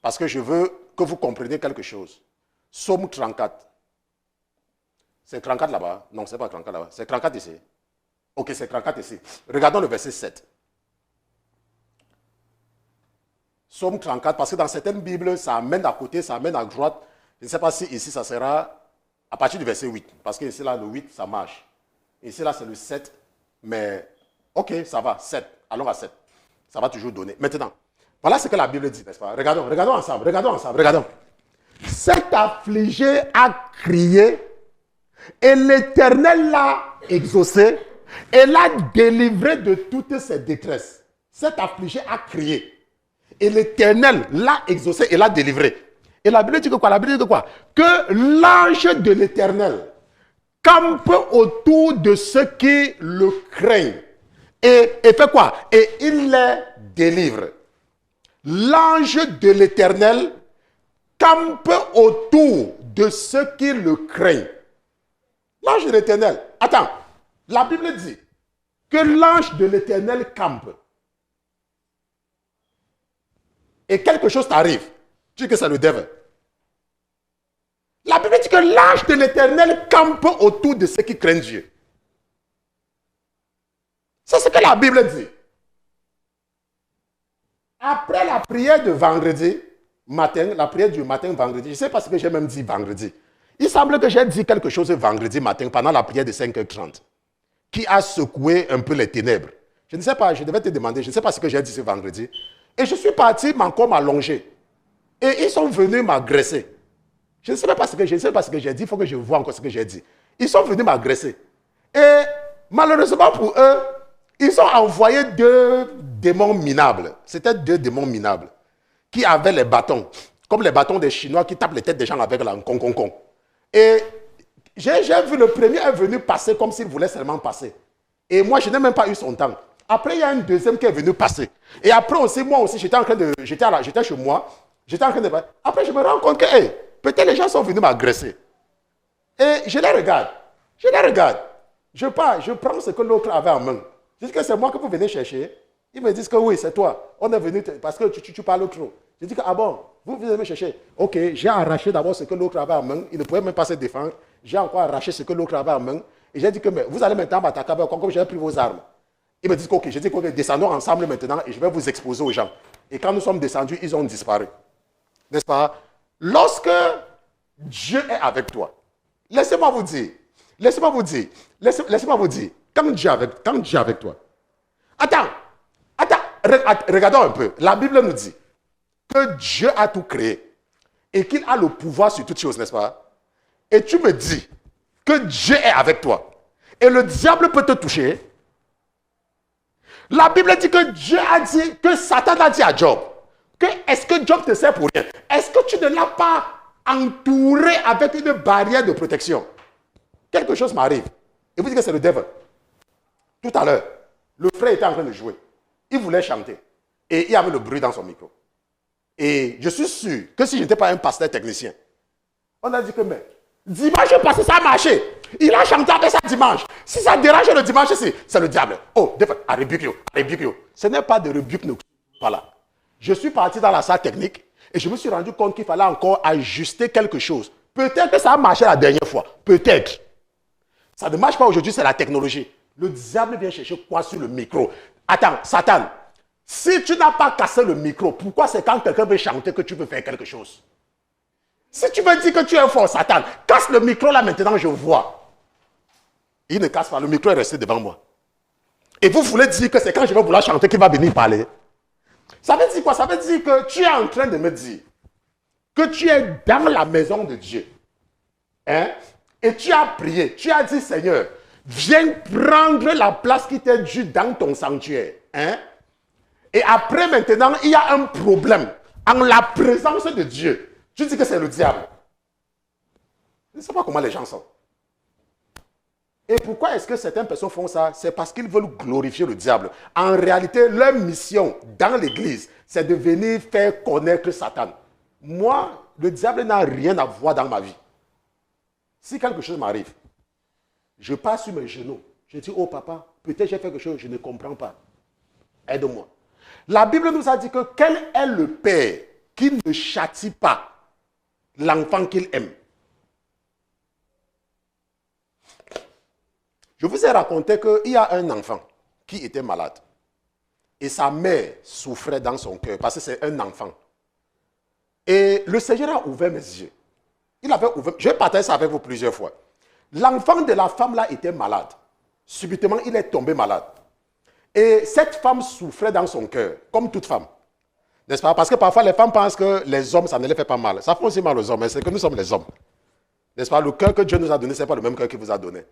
Speaker 1: Parce que je veux que vous compreniez quelque chose. Psaume 34. C'est 34 là-bas? Non, ce n'est pas 34 là-bas. C'est 34 ici. Ok, c'est 34 ici. Regardons le verset 7. Psaume 34, parce que dans certaines Bibles, ça amène à côté, ça amène à droite. Je ne sais pas si ici, ça sera à partir du verset 8. Parce que ici, là, le 8, ça marche. Ici, là, c'est le 7. Mais, ok, ça va, 7. Allons à 7. Ça va toujours donner. Maintenant, voilà ce que la Bible dit, n'est-ce pas? Regardons ensemble, regardons. Cet affligé a crié, et l'Éternel l'a exaucé, et l'a délivré de toutes ses détresses. Cet affligé a crié. Et l'Éternel l'a exaucé et l'a délivré. Et la Bible dit que quoi? La Bible dit que quoi? Que l'ange de l'Éternel campe autour de ceux qui le craignent. Et fait quoi? Et il les délivre. L'ange de l'Éternel campe autour de ceux qui le craignent. L'ange de l'Éternel. Attends. La Bible dit que l'ange de l'Éternel campe. Et quelque chose t'arrive, tu dis que c'est le diable. La Bible dit que l'ange de l'Éternel campe autour de ceux qui craignent Dieu. C'est ce que la Bible dit. Après la prière de vendredi matin, la prière du matin vendredi, je ne sais pas ce que j'ai même dit vendredi. Il semble que j'ai dit quelque chose vendredi matin pendant la prière de 5h30 qui a secoué un peu les ténèbres. Je ne sais pas, je devais te demander, je ne sais pas ce que j'ai dit ce vendredi. Et je suis parti encore m'allonger. Et ils sont venus m'agresser. Je ne sais pas ce que j'ai dit, il faut que je vois encore ce que j'ai dit. Ils sont venus m'agresser. Et malheureusement pour eux, ils ont envoyé 2 démons minables. C'était 2 démons minables qui avaient les bâtons, comme les bâtons des Chinois qui tapent les têtes des gens avec la con. Et j'ai vu le premier est venu passer comme s'il voulait seulement passer. Et moi, je n'ai même pas eu son temps. Après, il y a un deuxième qui est venu passer. Et après aussi, moi aussi, j'étais chez moi. J'étais en train de... Après, je me rends compte que, hey, peut-être les gens sont venus m'agresser. Et je les regarde. Je pars, je prends ce que l'autre avait en main. Je dis que c'est moi que vous venez chercher. Ils me disent que oui, c'est toi. On est venu parce que tu parles trop. Je dis que, ah bon, vous venez me chercher. Ok, j'ai arraché d'abord ce que l'autre avait en main. Il ne pouvait même pas se défendre. J'ai encore arraché ce que l'autre avait en main. Et j'ai dit que, mais vous allez maintenant m'attaquer comme j'ai pris vos armes. Ils me disent ok, je dis ok, descendons ensemble maintenant et je vais vous exposer aux gens. Et quand nous sommes descendus, ils ont disparu. N'est-ce pas? Lorsque Dieu est avec toi, laissez-moi vous dire, quand Dieu est avec toi, attends, regardons un peu. La Bible nous dit que Dieu a tout créé et qu'il a le pouvoir sur toutes choses, n'est-ce pas? Et tu me dis que Dieu est avec toi et le diable peut te toucher. La Bible dit que Dieu a dit, que Satan a dit à Job, que est-ce que Job te sert pour rien? Est-ce que tu ne l'as pas entouré avec une barrière de protection? Quelque chose m'arrive. Et vous dites que c'est le diable. Tout à l'heure, le frère était en train de jouer. Il voulait chanter. Et il y avait le bruit dans son micro. Et je suis sûr que si je n'étais pas un pasteur technicien, on a dit que, mais, dimanche passé, ça a marché. Il a chanté avec ça dimanche. Si ça dérange le dimanche ici, c'est le diable. Oh, rebuke you. Ce n'est pas de rebuke, voilà. Je suis parti dans la salle technique et je me suis rendu compte qu'il fallait encore ajuster quelque chose. Peut-être que ça a marché la dernière fois. Peut-être. Ça ne marche pas aujourd'hui, c'est la technologie. Le diable vient chercher quoi sur le micro? Attends, Satan, si tu n'as pas cassé le micro, pourquoi c'est quand quelqu'un veut chanter que tu veux faire quelque chose? Si tu veux dire que tu es fort, Satan, casse le micro là maintenant, je vois. Il ne casse pas, le micro est resté devant moi. Et vous voulez dire que c'est quand je vais vouloir chanter qu'il va venir parler? Ça veut dire quoi? Ça veut dire que tu es en train de me dire que tu es dans la maison de Dieu. Hein? Et tu as prié, tu as dit, Seigneur, viens prendre la place qui t'est due dans ton sanctuaire. Hein? Et après maintenant, il y a un problème en la présence de Dieu. Tu dis que c'est le diable. Je ne sais pas comment les gens sont. Et pourquoi est-ce que certaines personnes font ça? C'est parce qu'ils veulent glorifier le diable. En réalité, leur mission dans l'église, c'est de venir faire connaître Satan. Moi, le diable n'a rien à voir dans ma vie. Si quelque chose m'arrive, je passe sur mes genoux. Je dis, oh papa, peut-être j'ai fait quelque chose, je ne comprends pas. Aide-moi. La Bible nous a dit que quel est le père qui ne châtie pas l'enfant qu'il aime? Je vous ai raconté qu'il y a un enfant qui était malade. Et sa mère souffrait dans son cœur parce que c'est un enfant. Et le Seigneur a ouvert mes yeux. Je vais partager ça avec vous plusieurs fois. L'enfant de la femme là était malade. Subitement, il est tombé malade. Et cette femme souffrait dans son cœur, comme toute femme. N'est-ce pas? Parce que parfois, les femmes pensent que les hommes, ça ne les fait pas mal. Ça fait aussi mal aux hommes, mais c'est que nous sommes les hommes. N'est-ce pas? Le cœur que Dieu nous a donné, ce n'est pas le même cœur qu'il vous a donné.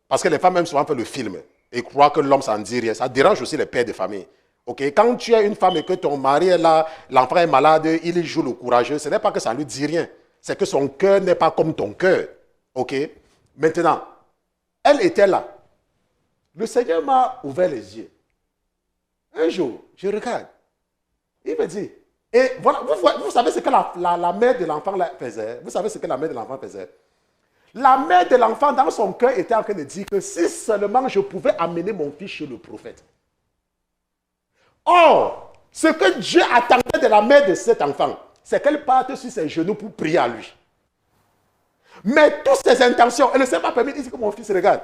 Speaker 1: Parce que les femmes même souvent font le film et croient que l'homme s'en dit rien. Ça dérange aussi les pères de famille. Okay? Quand tu es une femme et que ton mari est là, l'enfant est malade, il joue le courageux, ce n'est pas que ça ne lui dit rien. C'est que son cœur n'est pas comme ton cœur. Okay? Maintenant, elle était là. Le Seigneur m'a ouvert les yeux. Un jour, je regarde. Il me dit, et voilà, vous savez ce que la mère de l'enfant faisait? Vous savez ce que la mère de l'enfant faisait? La mère de l'enfant, dans son cœur, était en train de dire que si seulement je pouvais amener mon fils chez le prophète. Or, ce que Dieu attendait de la mère de cet enfant, c'est qu'elle parte sur ses genoux pour prier à lui. Mais toutes ses intentions, elle ne s'est pas permis. Il dit que mon fils regarde.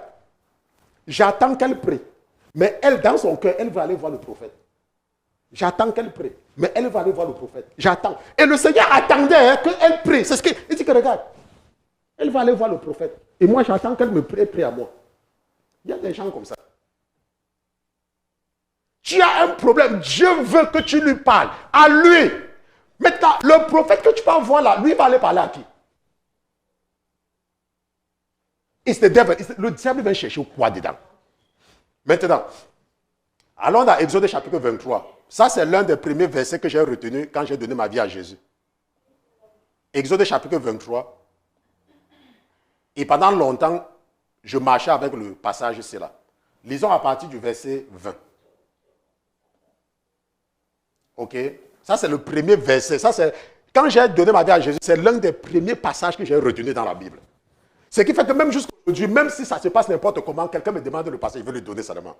Speaker 1: J'attends qu'elle prie. Mais elle, dans son cœur, elle va aller voir le prophète. J'attends qu'elle prie. Mais elle va aller voir le prophète. J'attends. Et le Seigneur attendait qu'elle prie. C'est ce qu'il dit que regarde. Elle va aller voir le prophète. Et moi, j'attends qu'elle me prie à moi. Il y a des gens comme ça. Tu as un problème. Dieu veut que tu lui parles. À lui. Maintenant, le prophète que tu vas voir là, lui va aller parler à qui? It's the devil. Le diable va chercher quoi dedans? Maintenant, allons dans Exode chapitre 23. Ça, c'est l'un des premiers versets que j'ai retenu quand j'ai donné ma vie à Jésus. Exode chapitre 23. Et pendant longtemps, je marchais avec le passage ici là. Lisons à partir du verset 20. Ok? Ça, c'est le premier verset. Ça, c'est, quand j'ai donné ma vie à Jésus, c'est l'un des premiers passages que j'ai retenu dans la Bible. Ce qui fait que même jusqu'à aujourd'hui, même si ça se passe n'importe comment, quelqu'un me demande le passage, je vais le donner seulement.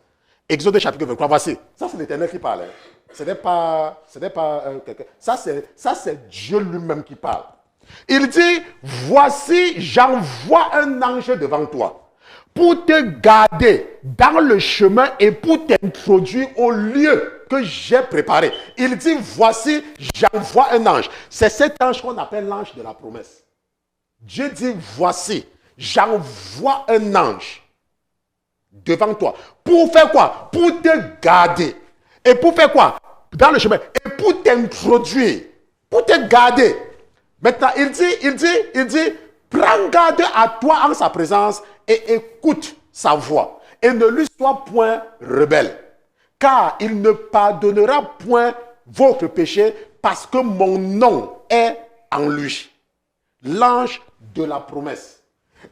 Speaker 1: Exode chapitre 23, voici. Ça, c'est l'Éternel qui parle. Hein. Ce n'est pas quelqu'un. Ça, c'est Dieu lui-même qui parle. Il dit, voici, j'envoie un ange devant toi pour te garder dans le chemin et pour t'introduire au lieu que j'ai préparé. Il dit, voici, j'envoie un ange. C'est cet ange qu'on appelle l'ange de la promesse. Dieu dit, voici, j'envoie un ange devant toi. Pour faire quoi? Pour te garder. Et pour faire quoi? Dans le chemin. Et pour t'introduire. Pour te garder. Maintenant, il dit, prends garde à toi en sa présence et écoute sa voix. Et ne lui sois point rebelle. Car il ne pardonnera point votre péché parce que mon nom est en lui. L'ange de la promesse.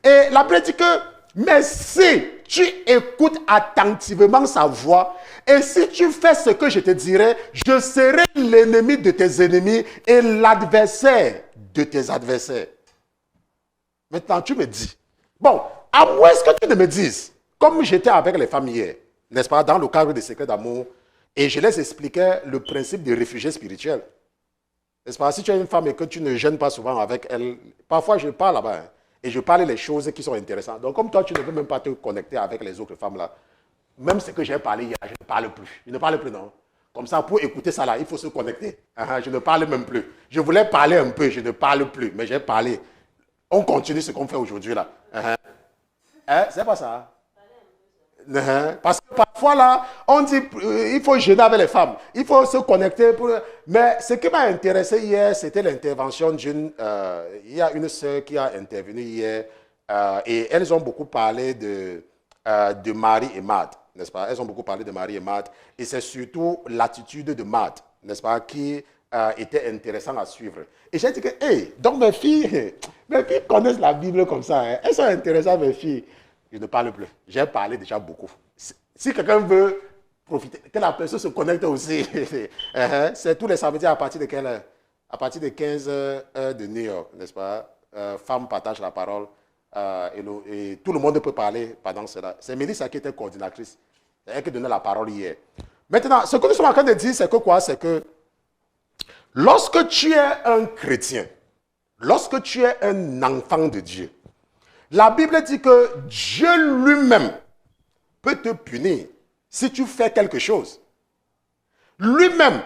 Speaker 1: Et la Bible dit que, mais si tu écoutes attentivement sa voix, et si tu fais ce que je te dirai, je serai l'ennemi de tes ennemis et l'adversaire de tes adversaires. Maintenant, tu me dis, bon, à moins que tu ne me dises, comme j'étais avec les femmes hier, n'est-ce pas, dans le cadre des secrets d'amour, et je les expliquais le principe des réfugiés spirituels. N'est-ce pas, si tu as une femme et que tu ne gênes pas souvent avec elle, parfois je parle là-bas, hein, et je parle les choses qui sont intéressantes. Donc, comme toi, tu ne veux même pas te connecter avec les autres femmes là, même ce que j'ai parlé hier, je ne parle plus. Je ne parle plus, non. Comme ça, pour écouter ça là, il faut se connecter. Je ne parle même plus. Je voulais parler un peu, je ne parle plus, mais j'ai parlé. On continue ce qu'on fait aujourd'hui là. C'est pas ça. Parce que parfois là, on dit il faut gêner avec les femmes. Il faut se connecter. Mais ce qui m'a intéressé hier, c'était l'intervention d'une... il y a une sœur qui a intervenu hier et elles ont beaucoup parlé de Marie et Marthe, n'est-ce pas? Elles ont beaucoup parlé de Marie et Marthe. Et c'est surtout l'attitude de Marthe, n'est-ce pas, qui était intéressant à suivre. Et j'ai dit que, hey, donc mes filles connaissent la Bible comme ça. Hein. Elles sont intéressantes, mes filles. Je ne parle plus. J'ai parlé déjà beaucoup. Si quelqu'un veut profiter, que la personne se connecte aussi. C'est tous les samedis à partir de quelle heure? À partir de 15 heures de New York, n'est-ce pas? Femmes partagent la parole. et tout le monde peut parler pendant cela. C'est Mélissa qui était coordinatrice. C'est elle qui donnait la parole hier. Maintenant, ce que nous sommes en train de dire, c'est que quoi? C'est que lorsque tu es un chrétien, lorsque tu es un enfant de Dieu, la Bible dit que Dieu lui-même peut te punir si tu fais quelque chose. Lui-même,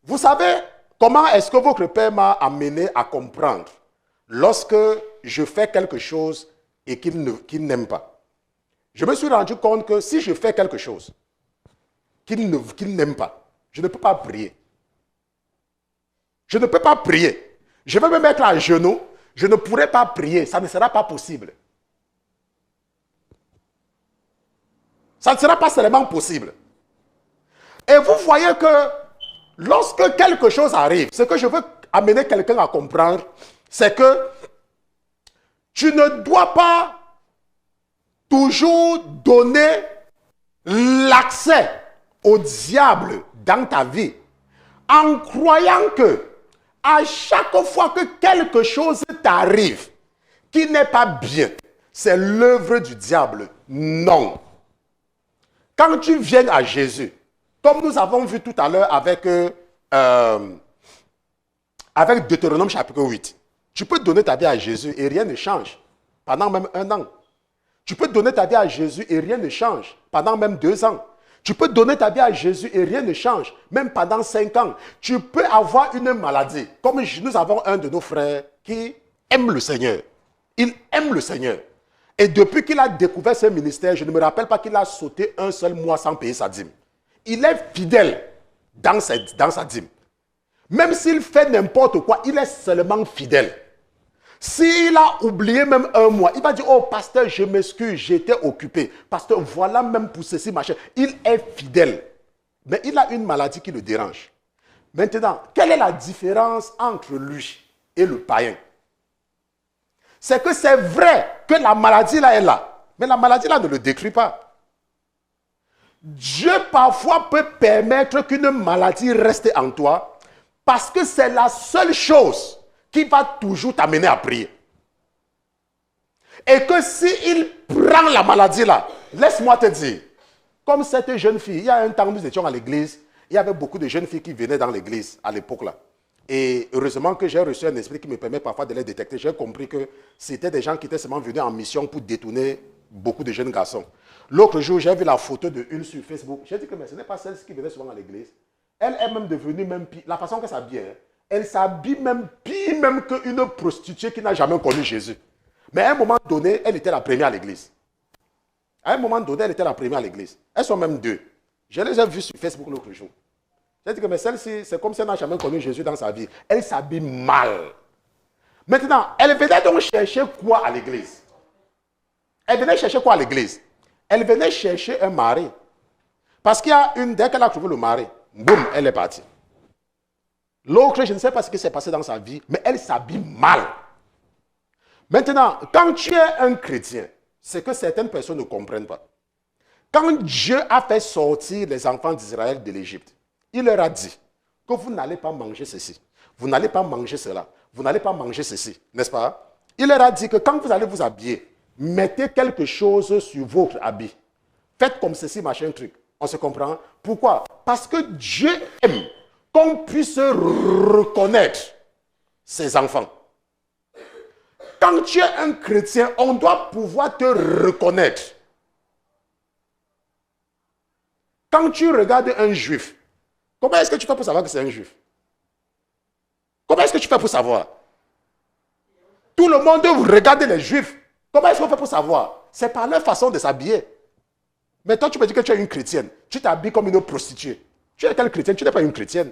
Speaker 1: vous savez comment est-ce que votre Père m'a amené à comprendre lorsque je fais quelque chose et qu'il n'aime pas. Je me suis rendu compte que si je fais quelque chose qu'il n'aime pas, je ne peux pas prier. Je ne peux pas prier. Je vais me mettre à genoux, je ne pourrai pas prier, ça ne sera pas possible. Ça ne sera pas seulement possible. Et vous voyez que lorsque quelque chose arrive, ce que je veux amener quelqu'un à comprendre, c'est que tu ne dois pas toujours donner l'accès au diable dans ta vie en croyant que à chaque fois que quelque chose t'arrive qui n'est pas bien, c'est l'œuvre du diable. Non. Quand tu viens à Jésus, comme nous avons vu tout à l'heure avec Deutéronome chapitre 8, tu peux donner ta vie à Jésus et rien ne change pendant même 1 an. Tu peux donner ta vie à Jésus et rien ne change pendant même 2 ans. Tu peux donner ta vie à Jésus et rien ne change, même pendant 5 ans. Tu peux avoir une maladie. Comme nous avons un de nos frères qui aime le Seigneur. Il aime le Seigneur. Et depuis qu'il a découvert ce ministère, je ne me rappelle pas qu'il a sauté un seul mois sans payer sa dîme. Il est fidèle dans sa dîme. Même s'il fait n'importe quoi, il est seulement fidèle. S'il a oublié même 1 mois, il va dire, oh pasteur, je m'excuse, j'étais occupé. Pasteur, voilà même pour ceci, machin. Il est fidèle. Mais il a une maladie qui le dérange. Maintenant, quelle est la différence entre lui et le païen? C'est que c'est vrai que la maladie là est là. Mais la maladie là ne le détruit pas. Dieu parfois peut permettre qu'une maladie reste en toi parce que c'est la seule chose qui va toujours t'amener à prier. Et que s'il prend la maladie là, laisse-moi te dire, comme cette jeune fille, il y a un temps où nous étions à l'église, il y avait beaucoup de jeunes filles qui venaient dans l'église à l'époque là. Et heureusement que j'ai reçu un esprit qui me permet parfois de les détecter. J'ai compris que c'était des gens qui étaient seulement venus en mission pour détourner beaucoup de jeunes garçons. L'autre jour, j'ai vu la photo d'une sur Facebook. J'ai dit que mais ce n'est pas celle qui venait souvent à l'église. Elle est même devenue même pire. La façon qu'elle s'habille, hein, elle s'habille même pire même qu'une prostituée qui n'a jamais connu Jésus. Mais à un moment donné, elle était la première à l'église. À un moment donné, elle était la première à l'église. Elles sont même 2. Je les ai vues sur Facebook l'autre jour. J'ai dit que mais celle-ci, c'est comme si elle n'a jamais connu Jésus dans sa vie. Elle s'habille mal. Maintenant, elle venait donc chercher quoi à l'église? Elle venait chercher quoi à l'église? Elle venait chercher un mari. Parce qu'il y a dès qu'elle a trouvé le mari, boum, elle est partie. L'autre, je ne sais pas ce qui s'est passé dans sa vie, mais elle s'habille mal. Maintenant, quand tu es un chrétien, c'est que certaines personnes ne comprennent pas. Quand Dieu a fait sortir les enfants d'Israël de l'Égypte, il leur a dit que vous n'allez pas manger ceci, vous n'allez pas manger cela, vous n'allez pas manger ceci, n'est-ce pas? Il leur a dit que quand vous allez vous habiller, mettez quelque chose sur votre habit. Faites comme ceci, machin truc. On se comprend? Pourquoi? Parce que Dieu aime qu'on puisse reconnaître ses enfants. Quand tu es un chrétien, on doit pouvoir te reconnaître. Quand tu regardes un juif, comment est-ce que tu fais pour savoir que c'est un juif? Comment est-ce que tu fais pour savoir? Tout le monde regarde les juifs. Comment est-ce qu'on fait pour savoir? C'est par leur façon de s'habiller. Mais toi, tu me dis que tu es une chrétienne. Tu t'habilles comme une prostituée. Tu es quelle chrétienne? Tu n'es pas une chrétienne.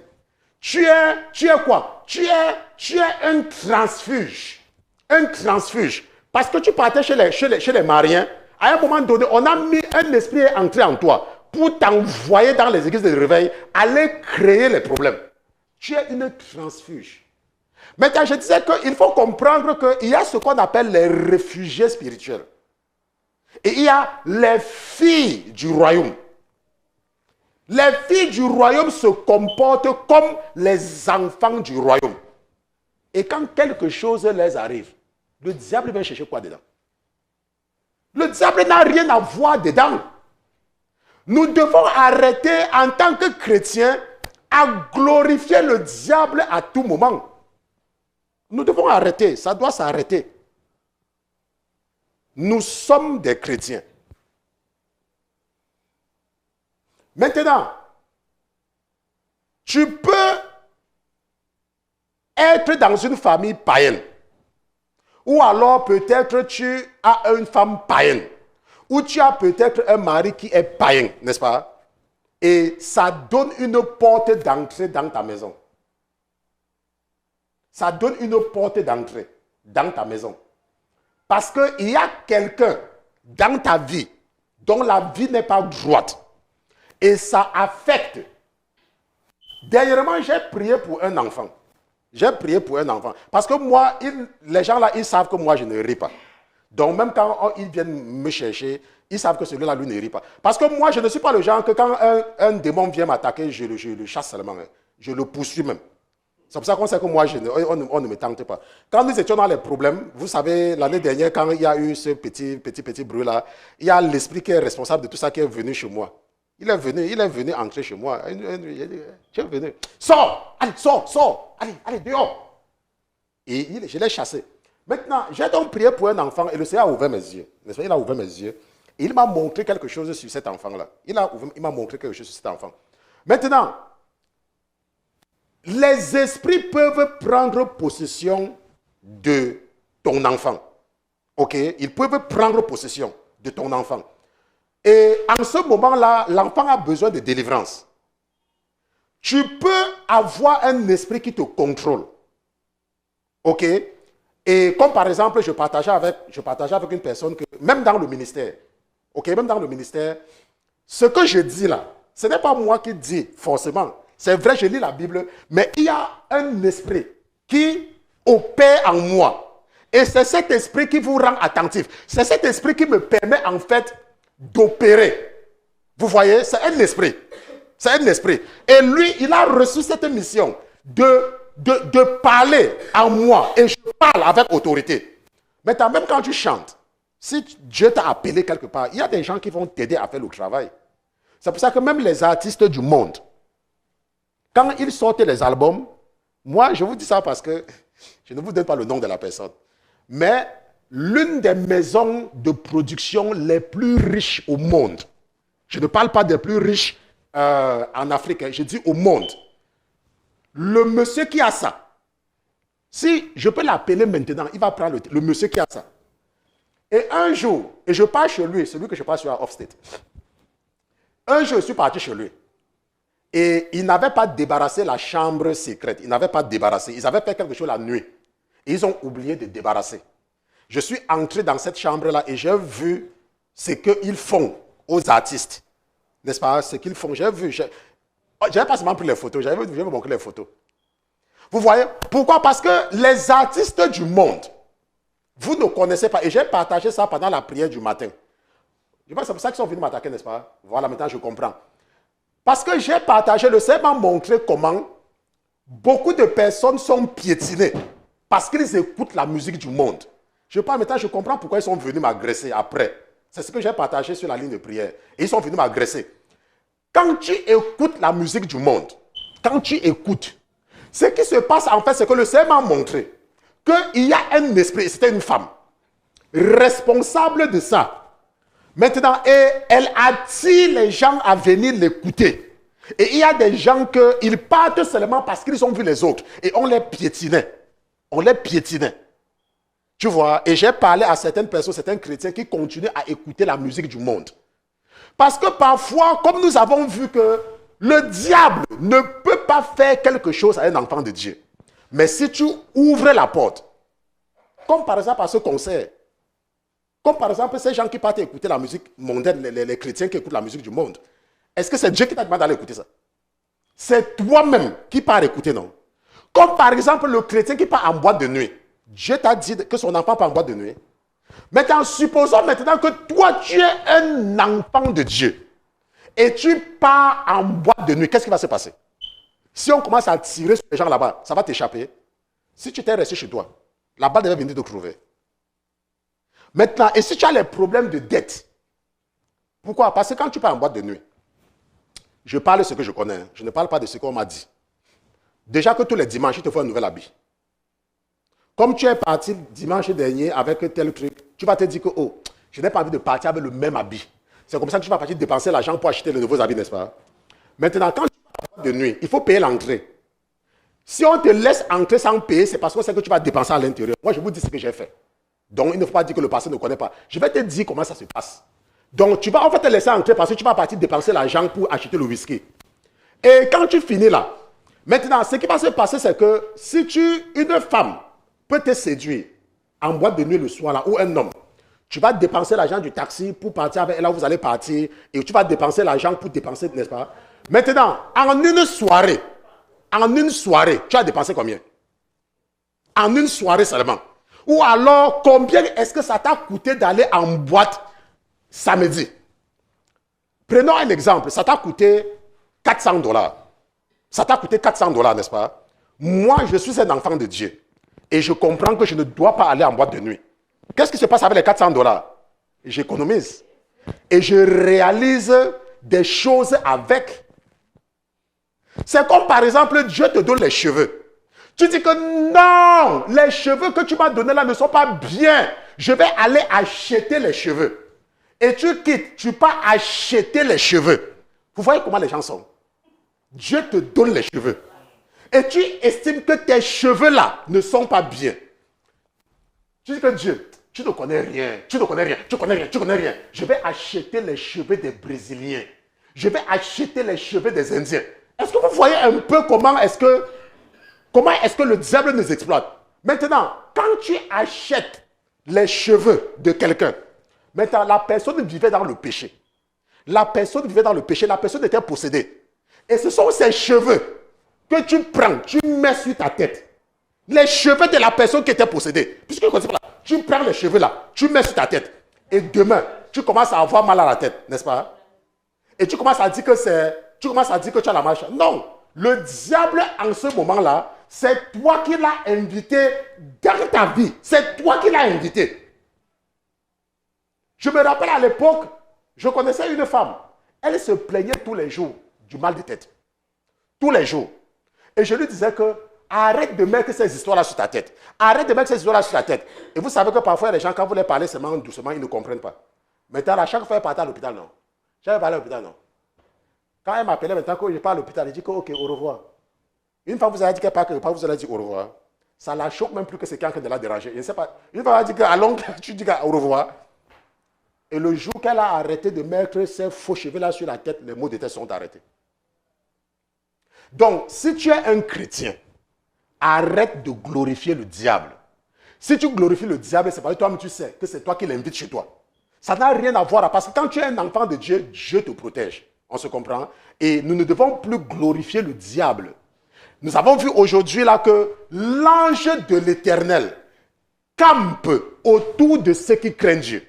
Speaker 1: Tu es quoi? Tu es un transfuge. Un transfuge. Parce que tu partais chez les Mariens. À un moment donné, on a mis un esprit entré en toi pour t'envoyer dans les églises de réveil, aller créer les problèmes. Tu es une transfuge. Maintenant, je disais qu'il faut comprendre qu'il y a ce qu'on appelle les réfugiés spirituels. Et il y a les filles du royaume. Les filles du royaume se comportent comme les enfants du royaume. Et quand quelque chose leur arrive, le diable vient chercher quoi dedans? Le diable n'a rien à voir dedans. Nous devons arrêter en tant que chrétiens à glorifier le diable à tout moment. Nous devons arrêter, ça doit s'arrêter. Nous sommes des chrétiens. Maintenant, tu peux être dans une famille païenne. Ou alors peut-être tu as une femme païenne. Ou tu as peut-être un mari qui est païen, n'est-ce pas? Et ça donne une porte d'entrée dans ta maison. Ça donne une porte d'entrée dans ta maison. Parce qu'il y a quelqu'un dans ta vie dont la vie n'est pas droite. Et ça affecte. Dernièrement, j'ai prié pour un enfant. J'ai prié pour un enfant. Parce que moi, les gens là, ils savent que moi, je ne ris pas. Donc, même quand ils viennent me chercher, ils savent que celui-là, lui, ne rit pas. Parce que moi, je ne suis pas le genre que quand un démon vient m'attaquer, je le chasse seulement. Je le poursuis même. C'est pour ça qu'on sait que moi, on ne me tente pas. Quand nous étions dans les problèmes, vous savez, l'année dernière, quand il y a eu ce petit bruit-là, il y a l'esprit qui est responsable de tout ça qui est venu chez moi. Il est venu entrer chez moi. Tu es venu. Sors! Allez, sors! Allez, dehors! Et je l'ai chassé. Maintenant, j'ai donc prié pour un enfant et le Seigneur a ouvert mes yeux. Il a ouvert mes yeux. Et il m'a montré quelque chose sur cet enfant-là. Il m'a montré quelque chose sur cet enfant. Maintenant, les esprits peuvent prendre possession de ton enfant. Ok? Ils peuvent prendre possession de ton enfant. Et en ce moment-là, l'enfant a besoin de délivrance. Tu peux avoir un esprit qui te contrôle. Ok? Et comme par exemple, je partageais avec une personne que, même dans le ministère, ok, même dans le ministère, ce que je dis là, ce n'est pas moi qui dis forcément. C'est vrai, je lis la Bible, mais il y a un esprit qui opère en moi. Et c'est cet esprit qui vous rend attentif. C'est cet esprit qui me permet en fait d'opérer. Vous voyez, c'est un esprit. C'est un esprit. Et lui, il a reçu cette mission de parler en moi. Et je parle avec autorité. Maintenant, même quand tu chantes, si Dieu t'a appelé quelque part, il y a des gens qui vont t'aider à faire le travail. C'est pour ça que même les artistes du monde, quand ils sortent les albums, moi, je vous dis ça parce que je ne vous donne pas le nom de la personne. Mais l'une des maisons de production les plus riches au monde, je ne parle pas des plus riches en Afrique, je dis au monde. Le monsieur qui a ça, si je peux l'appeler maintenant, il va prendre le monsieur qui a ça. Et un jour, et je pars chez lui, celui que je passe sur Offstate. Un jour, je suis parti chez lui. Et il n'avait pas débarrassé la chambre secrète. Il n'avait pas débarrassé. Ils avaient fait quelque chose la nuit. Et ils ont oublié de débarrasser. Je suis entré dans cette chambre-là et j'ai vu ce qu'ils font aux artistes. N'est-ce pas? Ce qu'ils font. J'ai vu. Je n'avais pas seulement pris les photos. Je vais vous montrer les photos. Vous voyez? Pourquoi? Parce que les artistes du monde, vous ne connaissez pas. Et j'ai partagé ça pendant la prière du matin. Je pense que c'est pour ça qu'ils sont venus m'attaquer, n'est-ce pas? Voilà, maintenant je comprends. Parce que j'ai partagé, le Seigneur m'a montré comment beaucoup de personnes sont piétinées parce qu'ils écoutent la musique du monde. Je parle maintenant, je comprends pourquoi ils sont venus m'agresser après. C'est ce que j'ai partagé sur la ligne de prière. Et ils sont venus m'agresser. Quand tu écoutes la musique du monde, quand tu écoutes, ce qui se passe en fait, c'est que le Seigneur m'a montré qu'il y a un esprit, c'était une femme, responsable de ça. Maintenant, et elle attire les gens à venir l'écouter. Et il y a des gens qui partent seulement parce qu'ils ont vu les autres. Et on les piétinait. On les piétinait. Tu vois, et j'ai parlé à certaines personnes, certains chrétiens qui continuent à écouter la musique du monde. Parce que parfois, comme nous avons vu que le diable ne peut pas faire quelque chose à un enfant de Dieu. Mais si tu ouvres la porte, comme par exemple à ce concert, comme par exemple ces gens qui partent écouter la musique mondaine, les chrétiens qui écoutent la musique du monde, est-ce que c'est Dieu qui t'a demandé d'aller écouter ça? C'est toi-même qui pars écouter, non? Comme par exemple le chrétien qui part en boîte de nuit. Dieu t'a dit que son enfant part en boîte de nuit. Maintenant, supposons maintenant que toi, tu es un enfant de Dieu et tu pars en boîte de nuit. Qu'est-ce qui va se passer? Si on commence à tirer sur les gens là-bas, ça va t'échapper. Si tu t'es resté chez toi, la balle devait venir te trouver. Maintenant, et si tu as les problèmes de dette, pourquoi? Parce que quand tu pars en boîte de nuit, je parle de ce que je connais, hein. Je ne parle pas de ce qu'on m'a dit. Déjà que tous les dimanches, il te faut un nouvel habit. Comme tu es parti dimanche dernier avec tel truc, tu vas te dire que, oh, je n'ai pas envie de partir avec le même habit. C'est comme ça que tu vas partir dépenser l'argent pour acheter les nouveaux habits, n'est-ce pas? Maintenant, quand tu pars de nuit, il faut payer l'entrée. Si on te laisse entrer sans payer, c'est parce que c'est que tu vas dépenser à l'intérieur. Moi, je vous dis ce que j'ai fait. Donc, il ne faut pas dire que le pasteur ne connaît pas. Je vais te dire comment ça se passe. Donc, tu vas en fait te laisser entrer parce que tu vas partir dépenser l'argent pour acheter le whisky. Et quand tu finis là, maintenant, ce qui va se passer, c'est que si une femme peut te séduire en boîte de nuit le soir là, ou un homme, tu vas dépenser l'argent du taxi pour partir avec elle, là où vous allez partir, et tu vas dépenser l'argent pour dépenser, n'est-ce pas? Maintenant, en une soirée, tu as dépensé combien? En une soirée seulement. Ou alors, combien est-ce que ça t'a coûté d'aller en boîte samedi? Prenons un exemple, ça t'a coûté 400 $. Ça t'a coûté 400 $, n'est-ce pas? Moi, je suis un enfant de Dieu. Et je comprends que je ne dois pas aller en boîte de nuit. Qu'est-ce qui se passe avec les 400 $? J'économise. Et je réalise des choses avec. C'est comme par exemple, Dieu te donne les cheveux. Tu dis que non, les cheveux que tu m'as donnés là ne sont pas bien. Je vais aller acheter les cheveux. Et tu quittes, tu pars acheter les cheveux. Vous voyez comment les gens sont? Dieu te donne les cheveux. Et tu estimes que tes cheveux là ne sont pas bien. Tu dis que Dieu, tu ne connais rien, tu ne connais rien, tu connais rien, tu connais rien. Je vais acheter les cheveux des Brésiliens. Je vais acheter les cheveux des Indiens. Est-ce que vous voyez un peu comment est-ce que le diable nous exploite? Maintenant, quand tu achètes les cheveux de quelqu'un, maintenant la personne vivait dans le péché. La personne vivait dans le péché, la personne était possédée. Et ce sont ces cheveux que tu prends, tu mets sur ta tête. Les cheveux de la personne qui était possédée. Puisque tu prends les cheveux là, tu mets sur ta tête. Et demain, tu commences à avoir mal à la tête, n'est-ce pas? Et tu commences à dire que tu as la marche. Non, le diable en ce moment-là, c'est toi qui l'as invité dans ta vie. C'est toi qui l'as invité. Je me rappelle à l'époque, je connaissais une femme. Elle se plaignait tous les jours du mal de tête. Tous les jours. Et je lui disais que arrête de mettre ces histoires-là sur ta tête. Arrête de mettre ces histoires-là sur ta tête. Et vous savez que parfois, les gens, quand vous les parlez seulement doucement, ils ne comprennent pas. Maintenant, à chaque fois, elle partait à l'hôpital, non. J'avais parlé à l'hôpital, non. Quand elle m'appelait maintenant que je pars à l'hôpital, elle dit que ok, au revoir. Une fois vous avez dit qu'elle part, vous allez dire au revoir. Ça la choque même plus que c'est quelqu'un de la déranger. Je ne sais pas. Une fois elle a dit qu'allons, tu dis au revoir. Et le jour qu'elle a arrêté de mettre ses faux cheveux là sur la tête, les mots de tête sont arrêtés. Donc, si tu es un chrétien, arrête de glorifier le diable. Si tu glorifies le diable, c'est parce que toi-même tu sais que c'est toi qui l'invites chez toi. Ça n'a rien à voir, parce que quand tu es un enfant de Dieu, Dieu te protège. On se comprend? Et nous ne devons plus glorifier le diable. Nous avons vu aujourd'hui là que l'ange de l'Éternel campe autour de ceux qui craignent Dieu.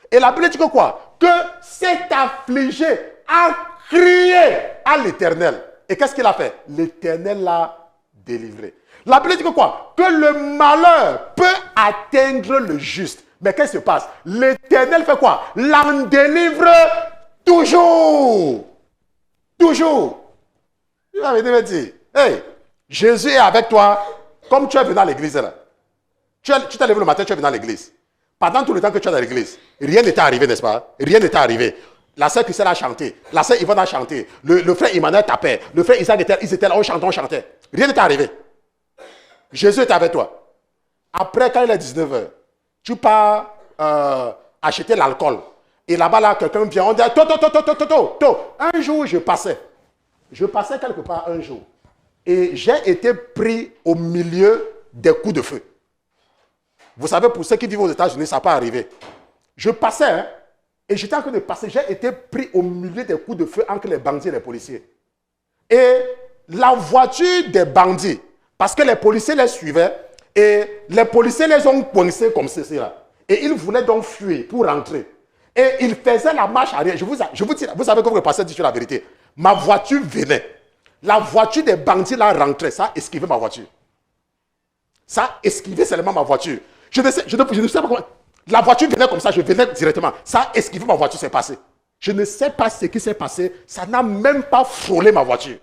Speaker 1: Et la Bible dit que quoi? Que cet affligé a crié à l'Éternel. Et qu'est-ce qu'il a fait? L'Éternel l'a délivré. La Bible dit que quoi? Que le malheur peut atteindre le juste. Mais qu'est-ce qui se passe? L'Éternel fait quoi? L'en délivre toujours. Toujours. Il va venir me dire, hey, Jésus est avec toi comme tu es venu à l'église là. Tu t'es levé le matin, tu es venu à l'église. Pendant tout le temps que tu es dans l'église, rien n'était arrivé, n'est-ce pas? Rien n'était arrivé. La sœur Christelle a chanté, la sœur Yvonne a chanté, le frère Emmanuel tapait, le frère Isaac était, ils étaient là, on chantait. Rien n'était arrivé. Jésus est avec toi. Après, quand il est 19h, tu pars acheter l'alcool. Et là-bas, là, quelqu'un vient, on dit, un jour, je passais quelque part un jour. Et j'ai été pris au milieu des coups de feu. Vous savez, pour ceux qui vivent aux États-Unis, ça n'a pas arrivé. Je passais, hein, et j'étais en train de passer. J'ai été pris au milieu des coups de feu entre les bandits et les policiers. Et la voiture des bandits, parce que les policiers les suivaient, et les policiers les ont coincés comme ceci là. Et ils voulaient donc fuir pour rentrer. Et ils faisaient la marche arrière. Je vous dis, vous savez comment le pasteur dit sur la vérité. Ma voiture venait. La voiture des bandits là rentrait. Ça a esquivé ma voiture. Ça a esquivé seulement ma voiture. Je ne sais pas comment. La voiture venait comme ça, je venais directement. Ça a esquivé ma voiture, c'est passé. Je ne sais pas ce qui s'est passé. Ça n'a même pas frôlé ma voiture.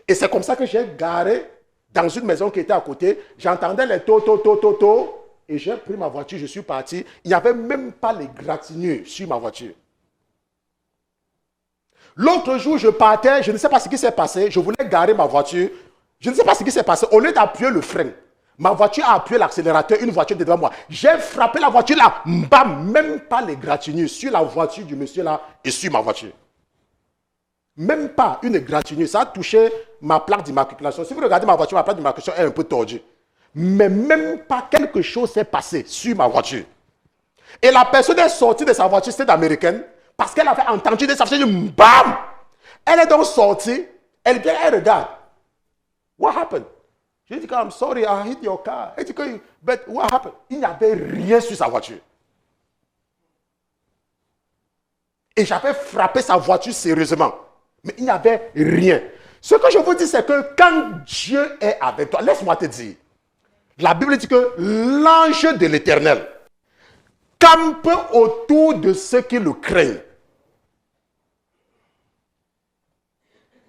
Speaker 1: Et c'est comme ça que j'ai garé dans une maison qui était à côté. J'entendais les to. Et j'ai pris ma voiture, je suis parti. Il n'y avait même pas les gratignures sur ma voiture. L'autre jour, je partais, je ne sais pas ce qui s'est passé. Je voulais garer ma voiture. Je ne sais pas ce qui s'est passé. Au lieu d'appuyer le frein, ma voiture a appuyé l'accélérateur, une voiture devant moi. J'ai frappé la voiture là, bam, même pas les gratignures sur la voiture du monsieur là et sur ma voiture. Même pas une égratignure. Ça a touché ma plaque d'immatriculation. Si vous regardez ma voiture, ma plaque d'immatriculation est un peu tordue. Mais même pas quelque chose s'est passé sur ma voiture. Et la personne est sortie de sa voiture, c'était américaine, parce qu'elle avait entendu des affaires, bam! Elle est donc sortie, elle vient, elle regarde. What happened? J'ai dit, I'm sorry, I hit your car. Elle dit, but what happened? Il n'y avait rien sur sa voiture. Et j'avais frappé sa voiture sérieusement. Mais il n'y avait rien. Ce que je vous dis, c'est que quand Dieu est avec toi, laisse-moi te dire, la Bible dit que l'ange de l'Éternel campe autour de ceux qui le craignent.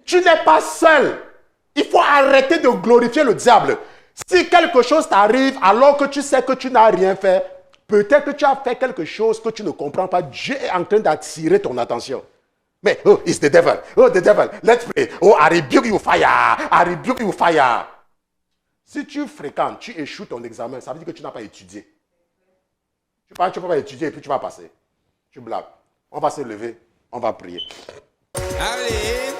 Speaker 1: Tu n'es pas seul. Il faut arrêter de glorifier le diable. Si quelque chose t'arrive alors que tu sais que tu n'as rien fait, peut-être que tu as fait quelque chose que tu ne comprends pas. Dieu est en train d'attirer ton attention. Mais, oh, it's the devil. Oh, the devil. Let's pray. Oh, I rebuke you fire. I rebuke you fire. Si tu fréquentes, tu échoues ton examen, ça veut dire que tu n'as pas étudié. Tu ne peux pas étudier et puis tu vas passer. Tu blagues. On va se lever, on va prier.
Speaker 2: Allez.